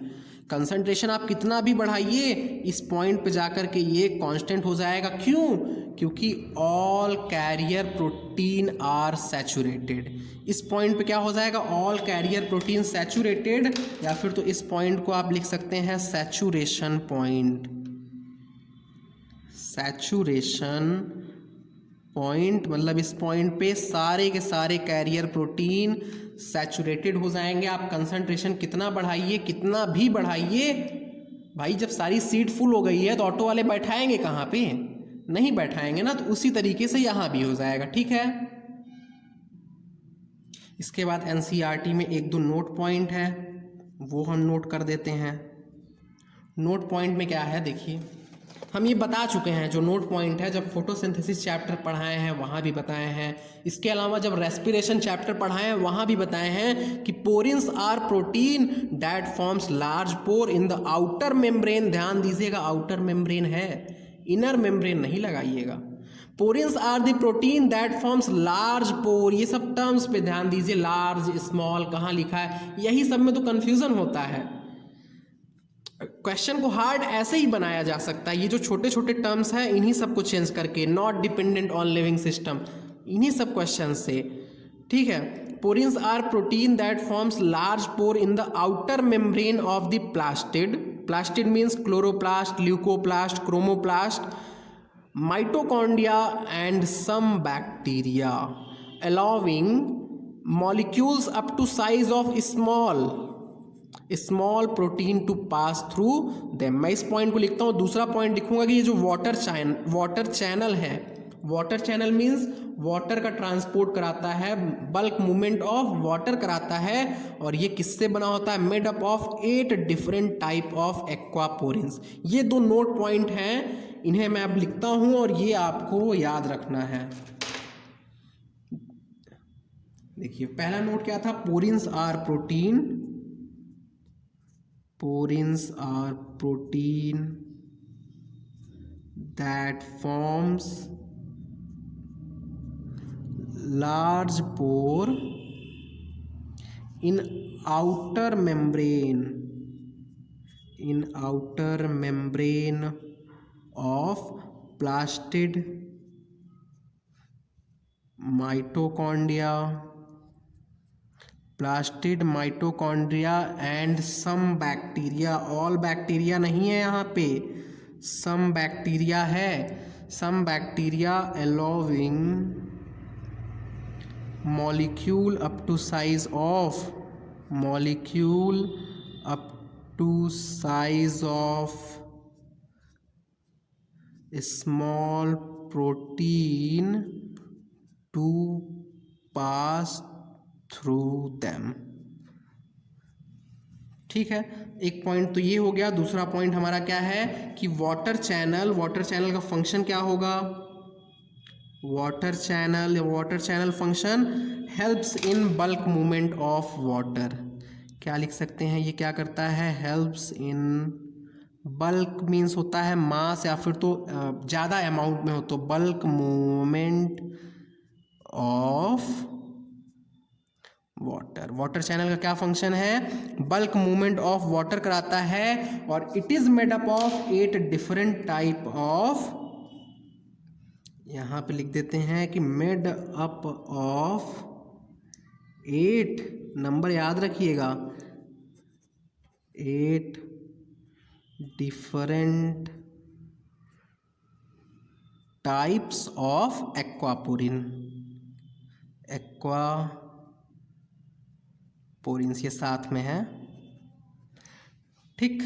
कंसंट्रेशन आप कितना भी बढ़ाइए, इस पॉइंट पे जाकर के ये कांस्टेंट हो जाएगा। क्यों? क्योंकि all carrier protein are saturated. इस पॉइंट पे क्या हो जाएगा, ऑल कैरियर प्रोटीन सैचुरेटेड, या फिर तो इस पॉइंट को आप लिख सकते हैं सैचुरेशन पॉइंट। सैचुरेशन पॉइंट मतलब इस पॉइंट पे सारे के सारे कैरियर प्रोटीन सैचुरेटेड हो जाएंगे। आप कंसंट्रेशन कितना बढ़ाइए, कितना भी बढ़ाइए, भाई जब सारी सीट फुल हो गई है तो ऑटो वाले बैठाएंगे कहाँ पे, नहीं बैठाएंगे ना। तो उसी तरीके से यहाँ भी हो जाएगा। ठीक है, इसके बाद एनसीईआरटी में एक दो नोट पॉइंट है, वो हम नोट कर देते हैं। नोट पॉइंट में क्या है, देखिए हम ये बता चुके हैं। जो नोट पॉइंट है, जब फोटोसिंथेसिस चैप्टर पढ़ाए हैं वहाँ भी बताए हैं। इसके अलावा जब रेस्पिरेशन चैप्टर पढ़ाए हैं वहाँ भी बताए हैं कि porins are protein that forms large pore in the outer membrane. ध्यान दीजिएगा, आउटर मेम्ब्रेन है, इनर मेम्ब्रेन नहीं लगाइएगा। Porins are the protein that forms large pore, ये सब टर्म्स पे ध्यान दीजिए। लार्ज, स्मॉल कहाँ लिखा है, यही सब में तो कन्फ्यूज़न होता है। क्वेश्चन को हार्ड ऐसे ही बनाया जा सकता है, ये जो छोटे छोटे टर्म्स हैं इन्हीं सब को चेंज करके, not dependent on living system, इन्हीं सब क्वेश्चन से। ठीक है, porins are protein that forms large pore in the outer membrane of the plastid. Plastid means chloroplast, leucoplast, chromoplast, mitochondria and some bacteria, allowing molecules up to size of small protein to pass through them. मैं इस point को लिखता हूँ। दूसरा point लिखूंगा कि ये जो वाटर चैनल है, वाटर चैनल मीन्स वाटर का ट्रांसपोर्ट कराता है, बल्क मूवमेंट ऑफ वाटर कराता है, और ये किससे बना होता है, made up of 8 different type of aquaporins. ये दो नोट पॉइंट हैं, इन्हें मैं अब लिखता हूँ और ये आपको याद रखना है। देखिए पहला नोट क्या था, porins are protein, porins are protein that forms large pore in outer membrane of plastid mitochondria and some bacteria। All bacteria नहीं है यहाँ पे, सम बैक्टीरिया है। Some bacteria allowing molecule up to size of small protein to pass through them. ठीक है, एक point तो ये हो गया। दूसरा पॉइंट हमारा क्या है कि वाटर चैनल का फंक्शन क्या होगा, water channel function helps in bulk movement of water. क्या लिख सकते हैं, ये क्या करता है, हेल्प्स इन बल्क मीन्स होता है मास या फिर तो ज़्यादा अमाउंट में हो तो bulk movement of water. Water channel का क्या फंक्शन है? बल्क मूवमेंट ऑफ वाटर कराता है और it is made up of 8 different type of, यहां पे लिख देते हैं कि मेड अप ऑफ 8, नंबर याद रखिएगा, 8 different types of aquaporin. Aquaporins ये साथ में है, ठीक।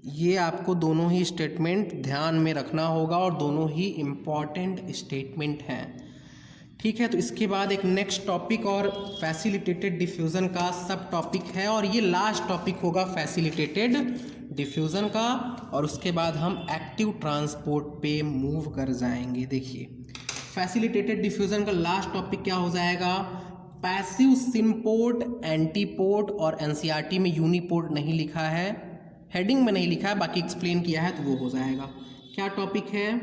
ये आपको दोनों ही स्टेटमेंट ध्यान में रखना होगा और दोनों ही इम्पॉर्टेंट स्टेटमेंट हैं, ठीक है। तो इसके बाद एक नेक्स्ट टॉपिक और फैसिलिटेटेड डिफ्यूज़न का सब टॉपिक है और ये लास्ट टॉपिक होगा फैसिलिटेटेड डिफ्यूज़न का, और उसके बाद हम एक्टिव ट्रांसपोर्ट पे मूव कर जाएंगे। देखिए फैसिलिटेटेड डिफ्यूज़न का लास्ट टॉपिक क्या हो जाएगा? पैसिव सिम्पोर्ट, एंटीपोर्ट, और एनसीईआरटी में यूनिपोर्ट नहीं लिखा है, हेडिंग में नहीं लिखा है, बाकी एक्सप्लेन किया है तो वो हो जाएगा। क्या टॉपिक है?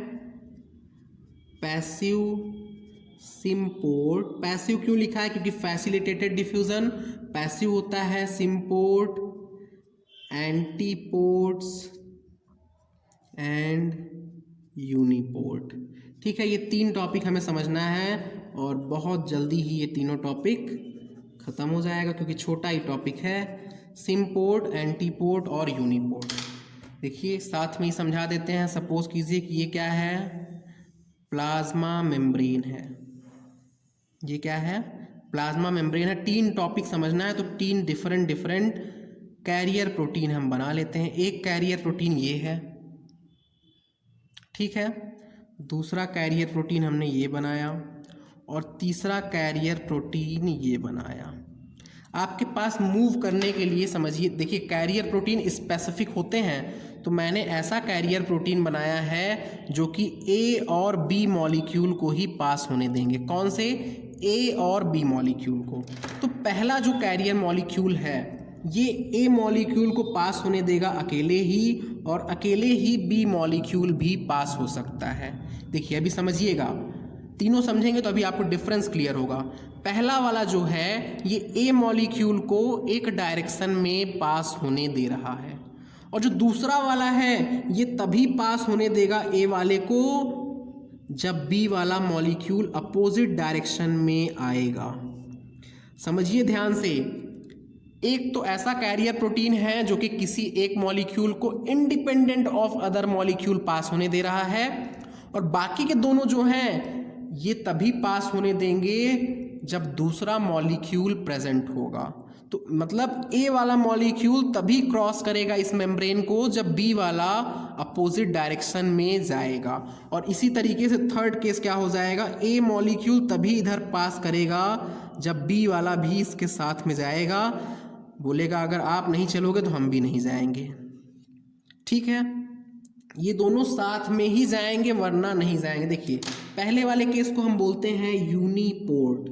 Passive symport. पैसिव क्यों लिखा है? क्योंकि फैसिलिटेटेड डिफ्यूजन पैसिव होता है, सिम्पोर्ट, एंटीपोर्ट्स एंड यूनिपोर्ट, ठीक है। ये 3 टॉपिक हमें समझना है और बहुत जल्दी ही ये तीनों टॉपिक खत्म हो जाएगा क्योंकि छोटा ही टॉपिक है, सिम्पोर्ट, एंटीपोर्ट और यूनिपोर्ट। देखिए साथ में ही समझा देते हैं। सपोज कीजिए कि ये क्या है? प्लाज्मा मेम्ब्रेन है। ये क्या है? प्लाज्मा मेम्ब्रेन है। 3 टॉपिक समझना है तो 3 डिफरेंट कैरियर प्रोटीन हम बना लेते हैं। एक कैरियर प्रोटीन ये है, ठीक है। दूसरा कैरियर प्रोटीन हमने ये बनाया और तीसरा कैरियर प्रोटीन ये बनाया। आपके पास मूव करने के लिए समझिए, देखिए कैरियर प्रोटीन स्पेसिफिक होते हैं तो मैंने ऐसा कैरियर प्रोटीन बनाया है जो कि ए और बी मॉलिक्यूल को ही पास होने देंगे। कौन से? ए और बी मॉलिक्यूल को। तो पहला जो कैरियर मॉलिक्यूल है ये ए मॉलिक्यूल को पास होने देगा अकेले ही, और अकेले ही बी मॉलिक्यूल भी पास हो सकता है। देखिए अभी समझिएगा, तीनों समझेंगे तो अभी आपको डिफरेंस क्लियर होगा। पहला वाला जो है ये ए मॉलिक्यूल को एक डायरेक्शन में पास होने दे रहा है, और जो दूसरा वाला है ये तभी पास होने देगा ए वाले को जब बी वाला मॉलिक्यूल अपोजिट डायरेक्शन में आएगा। समझिए ध्यान से, एक तो ऐसा कैरियर प्रोटीन है जो कि किसी एक मॉलिक्यूल को इंडिपेंडेंट ऑफ अदर मॉलिक्यूल पास होने दे रहा है, और बाकी के दोनों जो हैं ये तभी पास होने देंगे जब दूसरा मॉलिक्यूल प्रेजेंट होगा। तो मतलब ए वाला मॉलिक्यूल तभी क्रॉस करेगा इस मेम्ब्रेन को जब बी वाला अपोजिट डायरेक्शन में जाएगा, और इसी तरीके से थर्ड केस क्या हो जाएगा? ए मॉलिक्यूल तभी इधर पास करेगा जब बी वाला भी इसके साथ में जाएगा, बोलेगा अगर आप नहीं चलोगे तो हम भी नहीं जाएंगे, ठीक है। ये दोनों साथ में ही जाएंगे वरना नहीं जाएंगे। देखिए पहले वाले केस को हम बोलते हैं यूनिपोर्ट।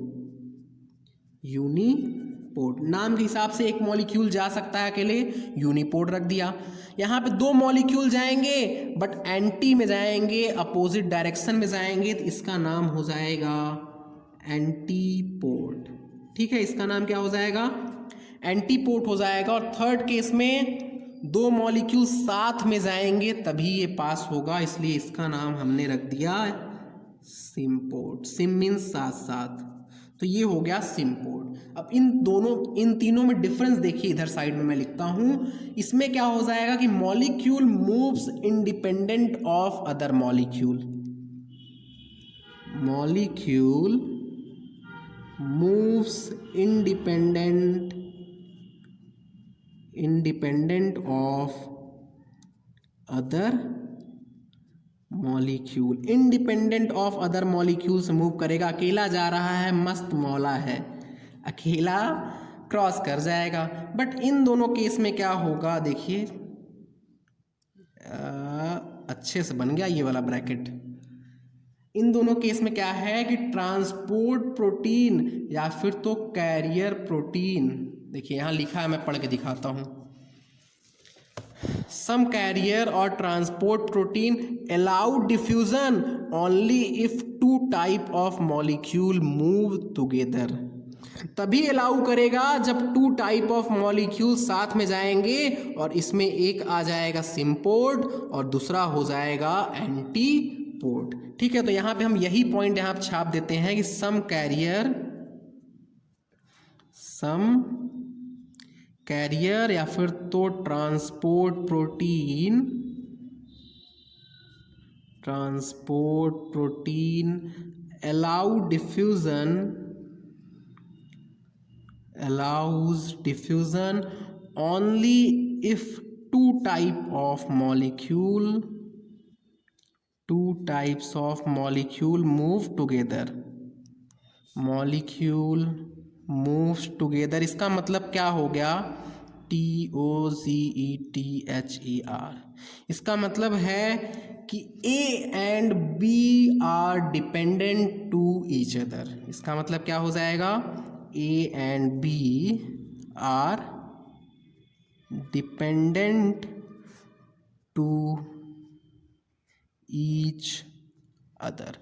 यूनिपोर्ट नाम के हिसाब से एक मॉलिक्यूल जा सकता है अकेले, यूनिपोर्ट रख दिया। यहाँ पे 2 मॉलिक्यूल जाएंगे बट एंटी में जाएंगे, अपोजिट डायरेक्शन में जाएंगे, तो इसका नाम हो जाएगा एंटीपोर्ट, ठीक है। इसका नाम क्या हो जाएगा? एंटीपोर्ट हो जाएगा। और थर्ड केस में 2 मॉलिक्यूल साथ में जाएंगे तभी ये पास होगा, इसलिए इसका नाम हमने रख दिया सिम्पोर्ट। सिम मीन्स साथ साथ, तो ये हो गया सिम्पोर्ट। अब इन तीनों में डिफरेंस देखिए, इधर साइड में मैं लिखता हूं। इसमें क्या हो जाएगा कि molecule moves independent of other molecule. Molecule moves independent of other molecule। Independent of other molecule से मूव करेगा। अकेला जा रहा है, मस्त मौला है, अकेला क्रॉस कर जाएगा। बट इन दोनों केस में क्या होगा? देखिए अच्छे से बन गया ये वाला ब्रैकेट। इन दोनों केस में क्या है कि ट्रांसपोर्ट प्रोटीन या फिर तो कैरियर प्रोटीन, देखिए यहाँ लिखा है, मैं पढ़ के दिखाता हूँ। सम कैरियर और transport protein allow diffusion only if two type of molecule move together. तभी अलाउ करेगा जब टू टाइप ऑफ मॉलिक्यूल साथ में जाएंगे और इसमें एक आ जाएगा सिम्पोर्ट और दूसरा हो जाएगा एंटीपोर्ट। ठीक है, तो यहां पे हम यही पॉइंट यहां छाप देते हैं कि सम कैरियर या फिर तो transport protein allows diffusion only if two types of molecule move together। इसका मतलब क्या हो गया? TOGETHER। इसका मतलब है कि A and B are dependent to each other. इसका मतलब क्या हो जाएगा? A and B are dependent to each other।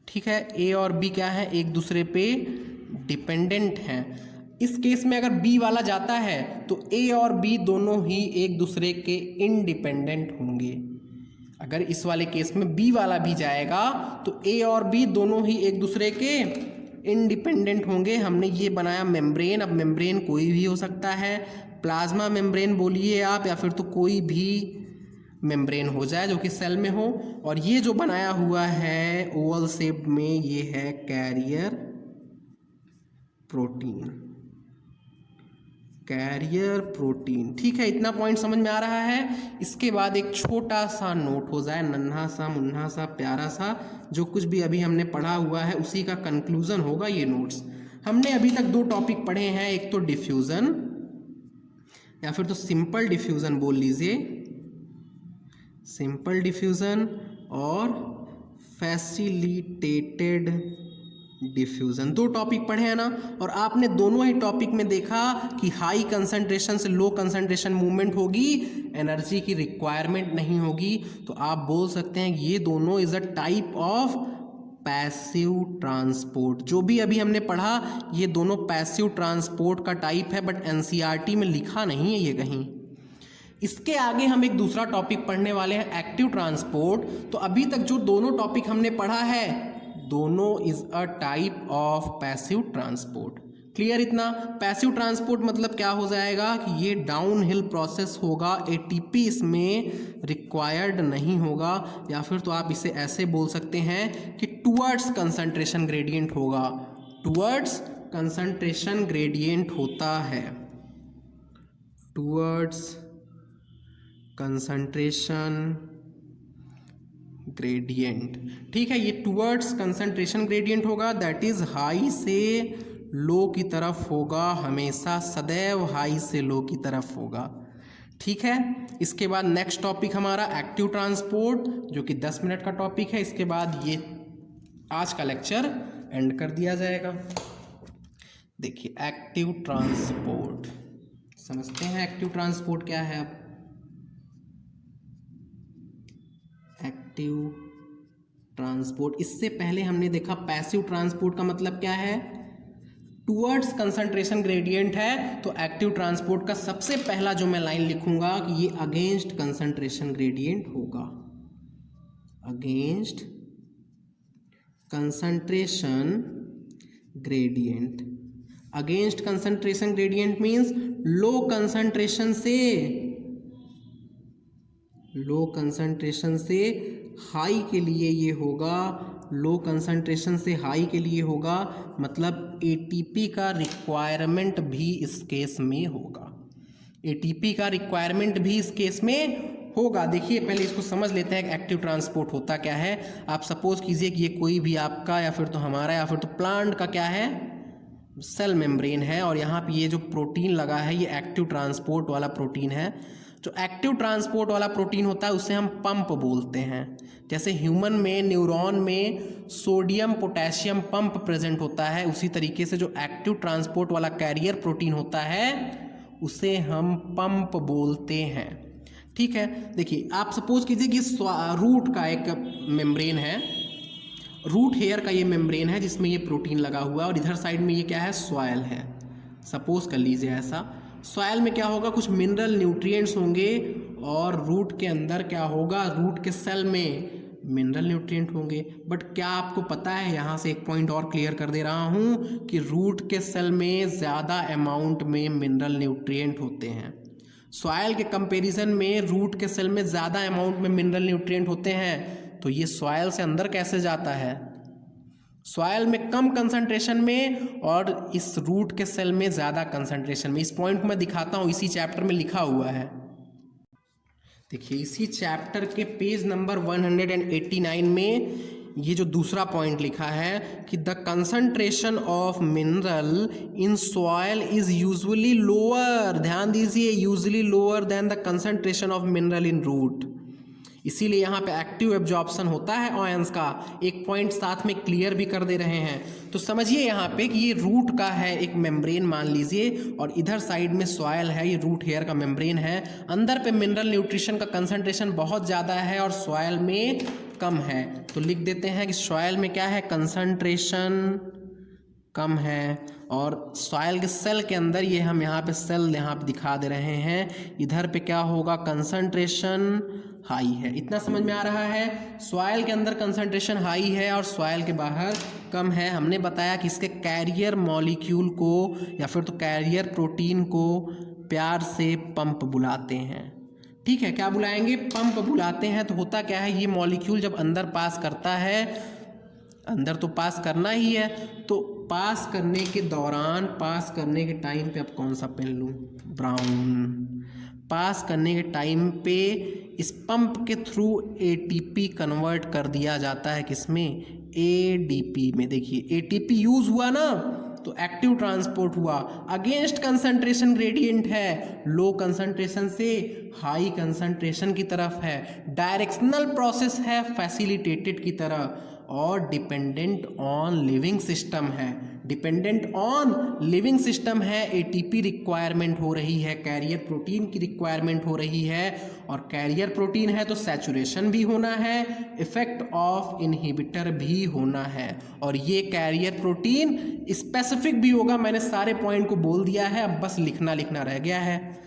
ठीक है, A और B क्या है? एक दूसरे पे डिपेंडेंट हैं। इस केस में अगर B वाला जाता है तो A और B दोनों ही एक दूसरे के इंडिपेंडेंट होंगे। अगर इस वाले केस में B वाला भी जाएगा तो A और B दोनों ही एक दूसरे के इंडिपेंडेंट होंगे। हमने ये बनाया मेम्ब्रेन। अब मेम्ब्रेन कोई भी हो सकता है, प्लाज्मा मेम्ब्रेन बोलिए आप, या फिर तो कोई भी मेम्ब्रेन हो जाए जो कि सेल में हो। और ये जो बनाया हुआ है ओवल शेप में, ये है कैरियर प्रोटीन। ठीक है, इतना पॉइंट समझ में आ रहा है। इसके बाद एक छोटा सा नोट हो जाए, नन्हा सा मुन्ना सा प्यारा सा, जो कुछ भी अभी हमने पढ़ा हुआ है उसी का कंक्लूजन होगा ये नोट्स। हमने अभी तक दो टॉपिक पढ़े हैं, एक तो डिफ्यूजन या फिर तो सिंपल डिफ्यूजन बोल लीजिए, सिंपल डिफ्यूजन, और फैसिलिटेटेड डिफ्यूजन। दो टॉपिक पढ़े हैं ना, और आपने दोनों ही टॉपिक में देखा कि हाई कंसंट्रेशन से लो कंसंट्रेशन मूवमेंट होगी, एनर्जी की रिक्वायरमेंट नहीं होगी। तो आप बोल सकते हैं कि ये दोनों is a type of passive transport. जो भी अभी हमने पढ़ा ये दोनों पैसिव ट्रांसपोर्ट का टाइप है, बट एनसीईआरटी में लिखा नहीं है ये कहीं। इसके आगे हम एक दूसरा टॉपिक पढ़ने वाले हैं, एक्टिव ट्रांसपोर्ट। तो अभी तक जो दोनों टॉपिक हमने पढ़ा है दोनों is a type of passive transport. Clear इतना? पैसिव ट्रांसपोर्ट मतलब क्या हो जाएगा कि ये डाउन हिल प्रोसेस होगा, एटीपी इसमें रिक्वायर्ड नहीं होगा, या फिर तो आप इसे ऐसे बोल सकते हैं कि टुवर्ड्स कंसंट्रेशन ग्रेडियंट होगा, टुवर्ड्स कंसंट्रेशन ग्रेडियंट होता है, टुवर्ड्स कंसंट्रेशन ग्रेडियंट। ठीक है, ये टुवर्ड्स कंसंट्रेशन ग्रेडियंट होगा, दैट इज हाई से लो की तरफ होगा, हमेशा सदैव हाई से लो की तरफ होगा। ठीक है, इसके बाद नेक्स्ट टॉपिक हमारा एक्टिव ट्रांसपोर्ट, जो कि 10 मिनट का टॉपिक है। इसके बाद ये आज का लेक्चर एंड कर दिया जाएगा। देखिए एक्टिव ट्रांसपोर्ट समझते हैं, एक्टिव ट्रांसपोर्ट क्या है। अब एक्टिव ट्रांसपोर्ट, इससे पहले हमने देखा पैसिव ट्रांसपोर्ट का मतलब क्या है, टुवर्ड्स कंसंट्रेशन ग्रेडियंट है। तो एक्टिव ट्रांसपोर्ट का सबसे पहला जो मैं लाइन लिखूंगा कि ये अगेंस्ट कंसंट्रेशन ग्रेडियंट होगा, against concentration gradient. Against concentration gradient means low concentration से हाई के लिए ये होगा, लो कंसंट्रेशन से हाई के लिए होगा, मतलब एटीपी का रिक्वायरमेंट भी इस केस में होगा, एटीपी का रिक्वायरमेंट भी इस केस में होगा। देखिए पहले इसको समझ लेते हैं कि एक्टिव ट्रांसपोर्ट होता क्या है। आप सपोज कीजिए कि ये कोई भी आपका या फिर तो हमारा या फिर तो प्लांट का क्या है, सेल मेम्ब्रेन है, और यहाँ पे ये जो प्रोटीन लगा है ये एक्टिव ट्रांसपोर्ट वाला प्रोटीन है। जो एक्टिव ट्रांसपोर्ट वाला प्रोटीन होता है उसे हम पंप बोलते हैं। जैसे ह्यूमन में न्यूरॉन में सोडियम पोटेशियम पंप प्रेजेंट होता है, उसी तरीके से जो एक्टिव ट्रांसपोर्ट वाला कैरियर प्रोटीन होता है उसे हम पंप बोलते हैं। ठीक है, देखिए आप सपोज कीजिए कि रूट का एक मेम्ब्रेन है, रूट हेयर का ये मेम्ब्रेन है जिसमें ये प्रोटीन लगा हुआ है, और इधर साइड में ये क्या है, सॉयल है। सपोज कर लीजिए ऐसा, सॉयल में क्या होगा, कुछ मिनरल न्यूट्रिएंट्स होंगे, और रूट के अंदर क्या होगा, रूट के सेल में मिनरल न्यूट्रिएंट होंगे। बट क्या आपको पता है, यहाँ से एक पॉइंट और क्लियर कर दे रहा हूँ कि रूट के सेल में ज़्यादा अमाउंट में मिनरल न्यूट्रिएंट होते हैं। सॉयल के कंपैरिजन में रूट के सेल में ज़्यादा अमाउंट में मिनरल न्यूट्रिएंट होते हैं, तो ये सॉयल से अंदर कैसे जाता है, सॉयल में कम कंसंट्रेशन में और इस रूट के सेल में ज़्यादा कंसंट्रेशन में। इस पॉइंट को मैं दिखाता हूँ, इसी चैप्टर में लिखा हुआ है। देखिए इसी चैप्टर के पेज नंबर 189 में ये जो दूसरा पॉइंट लिखा है कि the concentration of mineral in soil is usually lower, ध्यान दीजिए, usually lower than the concentration of mineral in root. इसीलिए यहाँ पे एक्टिव एब्जॉर्प्शन होता है आयंस का। एक पॉइंट साथ में क्लियर भी कर दे रहे हैं। तो समझिए यहाँ पे कि ये रूट का है एक मेम्ब्रेन मान लीजिए, और इधर साइड में सॉयल है, ये रूट हेयर का मेम्ब्रेन है। अंदर पे मिनरल न्यूट्रिशन का कंसंट्रेशन बहुत ज़्यादा है और सॉयल में कम है। तो लिख देते हैं कि सॉयल में क्या है, कंसंट्रेशन कम है, और सॉयल के सेल के अंदर ये हम यहाँ पे सेल यहाँ पे दिखा दे रहे हैं, इधर पे क्या होगा, कंसंट्रेशन हाई है। इतना समझ में आ रहा है, सॉयल के अंदर कंसंट्रेशन हाई है और सॉयल के बाहर कम है। हमने बताया कि इसके कैरियर मॉलिक्यूल को या फिर तो कैरियर प्रोटीन को प्यार से पंप बुलाते हैं। ठीक है, क्या बुलाएंगे, पंप बुलाते हैं। तो होता क्या है, ये मॉलिक्यूल जब अंदर पास करता है, अंदर तो पास करना ही है, तो पास करने के दौरान, पास करने के टाइम पे, अब कौन सा पेन लूँ, ब्राउन, पास करने के टाइम पे इस पंप के थ्रू एटीपी कन्वर्ट कर दिया जाता है, किसमें, एडीपी में। देखिए एटीपी यूज हुआ ना, तो एक्टिव ट्रांसपोर्ट हुआ, अगेंस्ट कंसंट्रेशन ग्रेडियंट है, लो कंसंट्रेशन से हाई कंसंट्रेशन की तरफ है, डायरेक्शनल प्रोसेस है फैसिलिटेटेड की तरह, और डिपेंडेंट ऑन लिविंग सिस्टम है, डिपेंडेंट ऑन लिविंग सिस्टम है। एटीपी रिक्वायरमेंट हो रही है, कैरियर प्रोटीन की रिक्वायरमेंट हो रही है, और कैरियर प्रोटीन है तो सैचुरेशन भी होना है, इफेक्ट ऑफ इनहिबिटर भी होना है, और ये कैरियर प्रोटीन स्पेसिफिक भी होगा। मैंने सारे पॉइंट को बोल दिया है, अब बस लिखना रह गया है।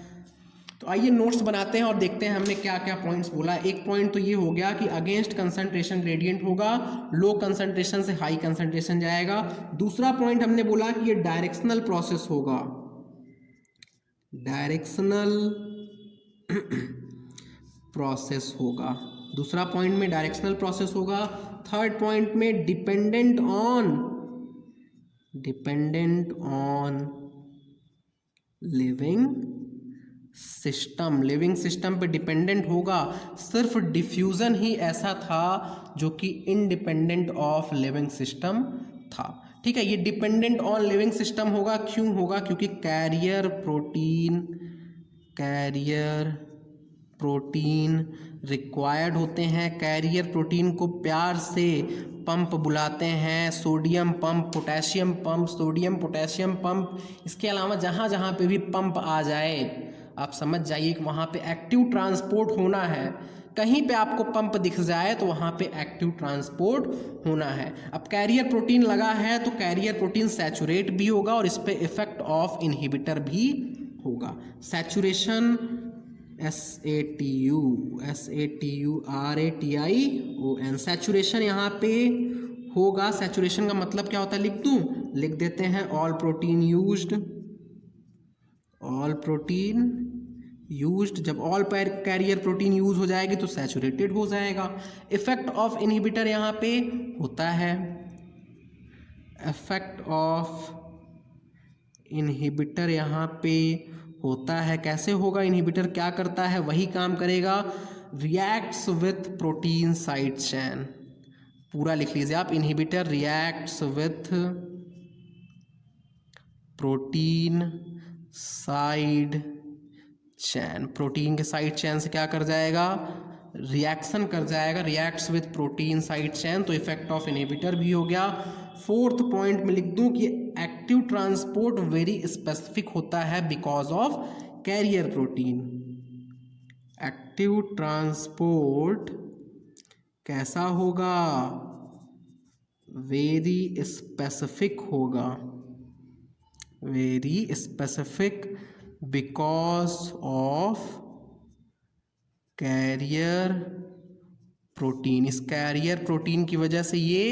तो आइए नोट्स बनाते हैं और देखते हैं हमने क्या क्या पॉइंट्स बोला। एक पॉइंट तो ये हो गया कि अगेंस्ट कंसंट्रेशन ग्रेडियंट होगा, लो कंसंट्रेशन से हाई कंसंट्रेशन जाएगा। दूसरा पॉइंट हमने बोला कि ये डायरेक्शनल प्रोसेस होगा, डायरेक्शनल प्रोसेस होगा। दूसरा पॉइंट में डायरेक्शनल प्रोसेस होगा। थर्ड पॉइंट में डिपेंडेंट ऑन लिविंग सिस्टम पे डिपेंडेंट होगा। सिर्फ डिफ्यूज़न ही ऐसा था जो कि इंडिपेंडेंट ऑफ लिविंग सिस्टम था। ठीक है, ये डिपेंडेंट ऑन लिविंग सिस्टम होगा, क्यों होगा, क्योंकि कैरियर प्रोटीन रिक्वायर्ड होते हैं। कैरियर प्रोटीन को प्यार से पंप बुलाते हैं, sodium pump, potassium pump, sodium potassium pump. इसके अलावा जहाँ जहाँ पे भी पंप आ जाए, आप समझ जाइए कि वहाँ पे एक्टिव ट्रांसपोर्ट होना है। कहीं पे आपको पंप दिख जाए तो वहाँ पे एक्टिव ट्रांसपोर्ट होना है। अब कैरियर प्रोटीन लगा है तो कैरियर प्रोटीन सैचुरेट भी होगा और इस पे इफेक्ट ऑफ इनहिबिटर भी होगा। सैचुरेशन SATURATION सैचुरेशन यहाँ पे होगा। सैचुरेशन का मतलब क्या होता है, लिख दूँ, लिख देते हैं, ऑल प्रोटीन यूज्ड। जब ऑल कैरियर प्रोटीन यूज हो जाएगी तो सैचुरेटेड हो जाएगा। इफेक्ट ऑफ इनहिबिटर यहाँ पे होता है, इफेक्ट ऑफ इनहिबिटर यहाँ पे होता है। कैसे होगा, इनहिबिटर क्या करता है, वही काम करेगा, reacts with protein side chain. पूरा लिख लीजिए आप, inhibitor reacts with protein side chain. Protein के साइड चैन से क्या कर जाएगा, रिएक्शन कर जाएगा, reacts with protein side chain, तो इफेक्ट ऑफ इनहिबिटर भी हो गया। फोर्थ पॉइंट में लिख दूं कि एक्टिव ट्रांसपोर्ट वेरी स्पेसिफिक होता है because of carrier protein. Active transport कैसा होगा? वेरी स्पेसिफिक होगा, very specific because of carrier protein. इस कैरियर प्रोटीन की वजह से ये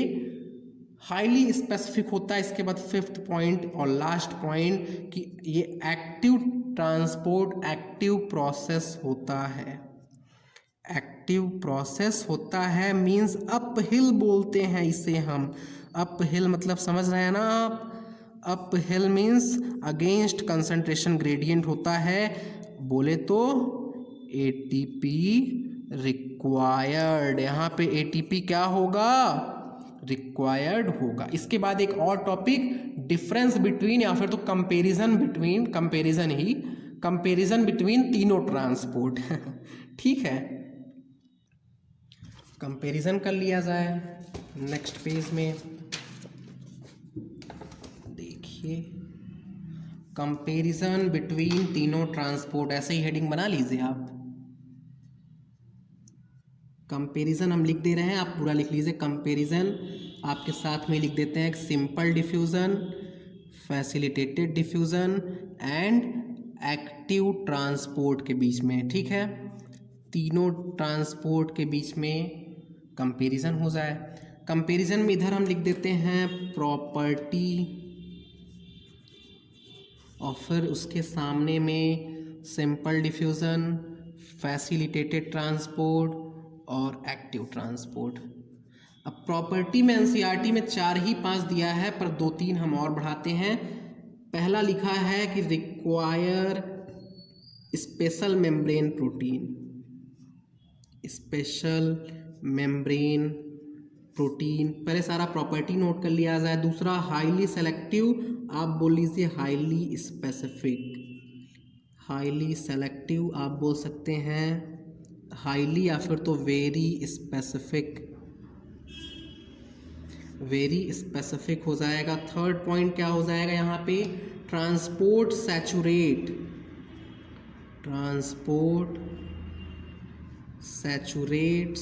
हाईली स्पेसिफिक होता है। इसके बाद फिफ्थ पॉइंट और लास्ट पॉइंट कि ये एक्टिव ट्रांसपोर्ट एक्टिव प्रोसेस होता है। एक्टिव प्रोसेस होता है मींस अप हिल बोलते हैं इसे हम। अप हिल मतलब समझ रहे हैं ना आप? Up hill means against concentration gradient होता है। बोले तो एटीपी रिक्वायर्ड, यहाँ पे एटीपी क्या होगा? रिक्वायर्ड होगा। इसके बाद एक और टॉपिक डिफरेंस बिटवीन या फिर तो कंपैरिजन बिटवीन, कंपैरिजन बिटवीन तीनों ट्रांसपोर्ट ठीक है, कंपैरिजन कर लिया जाए। नेक्स्ट पेज में देखिए कंपैरिजन बिटवीन तीनों ट्रांसपोर्ट, ऐसे ही हेडिंग बना लीजिए आप। कंपैरिजन हम लिख दे रहे हैं, आप पूरा लिख लीजिए। कंपैरिजन आपके साथ में लिख देते हैं simple diffusion, facilitated diffusion and active transport के बीच में। ठीक है, तीनों ट्रांसपोर्ट के बीच में कंपैरिजन हो जाए। कंपैरिजन में इधर हम लिख देते हैं प्रॉपर्टी और फिर उसके सामने में सिंपल डिफ्यूज़न, फैसिलिटेटेड ट्रांसपोर्ट और एक्टिव ट्रांसपोर्ट। अब प्रॉपर्टी में एनसीईआरटी में 4 ही 5 दिया है, पर 2-3 हम और बढ़ाते हैं। पहला लिखा है कि require special membrane protein, special membrane protein, पहले सारा प्रॉपर्टी नोट कर लिया जाए। दूसरा हाईली सेलेक्टिव, आप बोल लीजिए हाईली स्पेसिफिक, हाईली सेलेक्टिव आप बोल सकते हैं हाईली या फिर तो वेरी स्पेसिफिक, वेरी स्पेसिफिक हो जाएगा। थर्ड पॉइंट क्या हो जाएगा यहाँ पे? ट्रांसपोर्ट सैचुरेट, ट्रांसपोर्ट सैचुरेट्स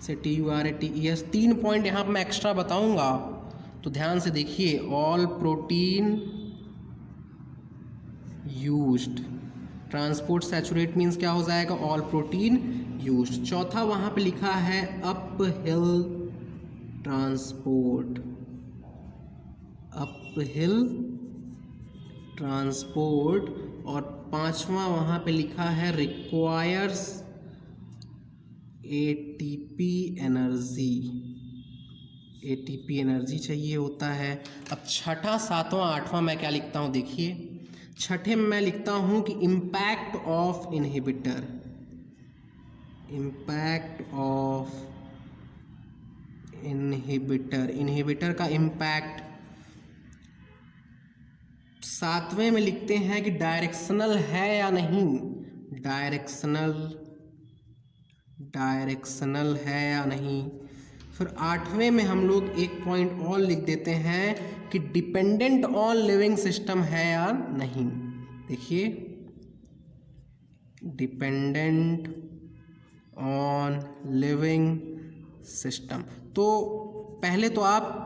से TURATES। 3 पॉइंट यहाँ पर मैं एक्स्ट्रा बताऊंगा तो ध्यान से देखिए। All protein used, transport saturate means क्या हो जाएगा? All protein used. चौथा वहाँ पे लिखा है up hill transport, up hill transport. और पांचवा वहाँ पे लिखा है requires ATP energy, ATP energy चाहिए होता है। अब छठा, सातवां, आठवां मैं क्या लिखता हूँ देखिए। छठे में मैं लिखता हूँ कि impact of inhibitor, impact of inhibitor, inhibitor का इम्पैक्ट। सातवें में लिखते हैं कि डायरेक्शनल है या नहीं, डायरेक्शनल, डायरेक्शनल है या नहीं। फिर आठवें में हम लोग एक पॉइंट और लिख देते हैं कि डिपेंडेंट ऑन लिविंग सिस्टम है या नहीं। देखिए डिपेंडेंट ऑन लिविंग सिस्टम। तो पहले तो आप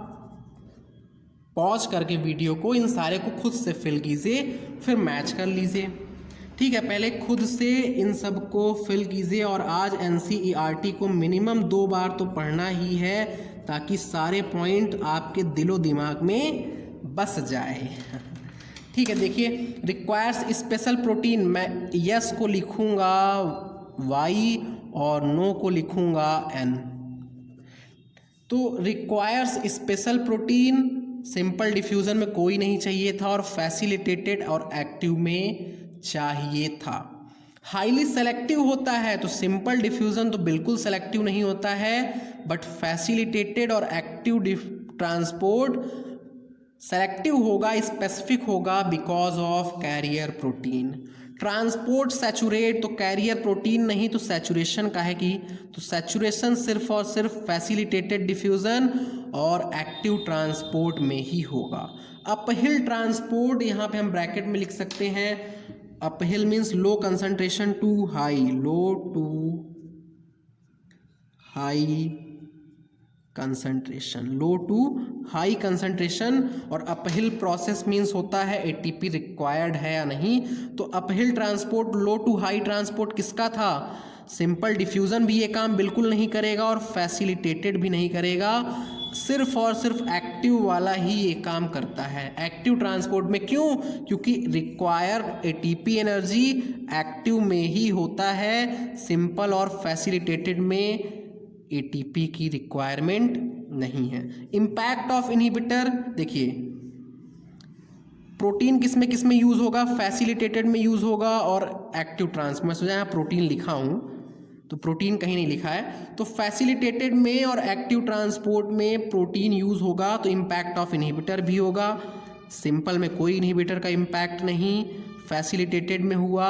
पॉज करके वीडियो को इन सारे को खुद से फिल कीजिए, फिर मैच कर लीजिए। ठीक है, पहले खुद से इन सब को फिल कीजिए। और आज एनसीईआरटी को मिनिमम 2 बार तो पढ़ना ही है ताकि सारे पॉइंट आपके दिलो दिमाग में बस जाए। ठीक है, देखिए रिक्वायर्स स्पेशल प्रोटीन, मैं यस को लिखूंगा वाई और नो को लिखूंगा एन। तो requires special protein simple diffusion में कोई नहीं चाहिए था और फैसिलिटेटेड और एक्टिव में चाहिए था। हाईली सेलेक्टिव होता है तो सिंपल डिफ्यूज़न तो बिल्कुल सेलेक्टिव नहीं होता है, बट फैसिलिटेटेड और एक्टिव ट्रांसपोर्ट सेलेक्टिव होगा, स्पेसिफिक होगा because of carrier protein. Transport saturate तो कैरियर प्रोटीन नहीं तो सैचुरेशन काहे की, तो सैचुरेशन सिर्फ और सिर्फ फैसिलिटेटेड डिफ्यूज़न और एक्टिव ट्रांसपोर्ट में ही होगा। अपहिल ट्रांसपोर्ट यहाँ पे हम ब्रैकेट में लिख सकते हैं uphill means low concentration to high, low to high concentration, low to high concentration. और अपहिल प्रोसेस मीन्स होता है एटीपी रिक्वायर्ड है या नहीं। तो uphill transport, low to high transport किसका था? सिंपल डिफ्यूज़न भी ये काम बिल्कुल नहीं करेगा और फैसिलिटेटेड भी नहीं करेगा, सिर्फ और सिर्फ एक्टिव वाला ही ये काम करता है। एक्टिव ट्रांसपोर्ट में क्यों? क्योंकि रिक्वायर एटीपी एनर्जी एक्टिव में ही होता है, सिंपल और फैसिलिटेटेड में एटीपी की रिक्वायरमेंट नहीं है। इम्पैक्ट ऑफ इनहिबिटर, देखिए प्रोटीन किस में यूज़ होगा? फैसिलिटेटेड में यूज़ होगा और एक्टिव ट्रांस, मैं सोचा यहाँ प्रोटीन लिखा हूँ तो प्रोटीन कहीं नहीं लिखा है, तो फैसिलिटेटेड में और एक्टिव ट्रांसपोर्ट में प्रोटीन यूज़ होगा तो इम्पैक्ट ऑफ इनहिबिटर भी होगा। सिंपल में कोई इनहिबिटर का इम्पैक्ट नहीं, फैसिलिटेटेड में हुआ,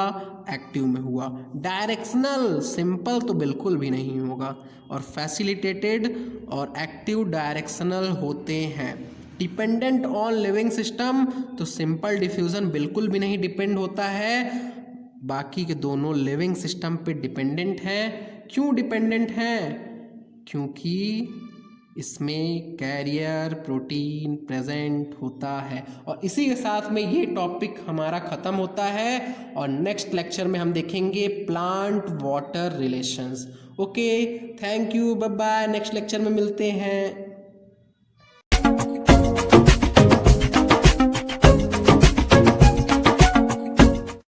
एक्टिव में हुआ। डायरेक्शनल, सिंपल तो बिल्कुल भी नहीं होगा, और फैसिलिटेटेड और एक्टिव डायरेक्शनल होते हैं। डिपेंडेंट ऑन लिविंग सिस्टम, तो सिंपल डिफ्यूज़न बिल्कुल भी नहीं डिपेंड होता है, बाकी के दोनों लिविंग सिस्टम पे डिपेंडेंट है। क्यों डिपेंडेंट है? क्योंकि इसमें कैरियर प्रोटीन प्रेजेंट होता है। और इसी के साथ में ये टॉपिक हमारा ख़त्म होता है और नेक्स्ट लेक्चर में हम देखेंगे plant water relations. Okay, thank you, bye bye, next lecture में मिलते हैं।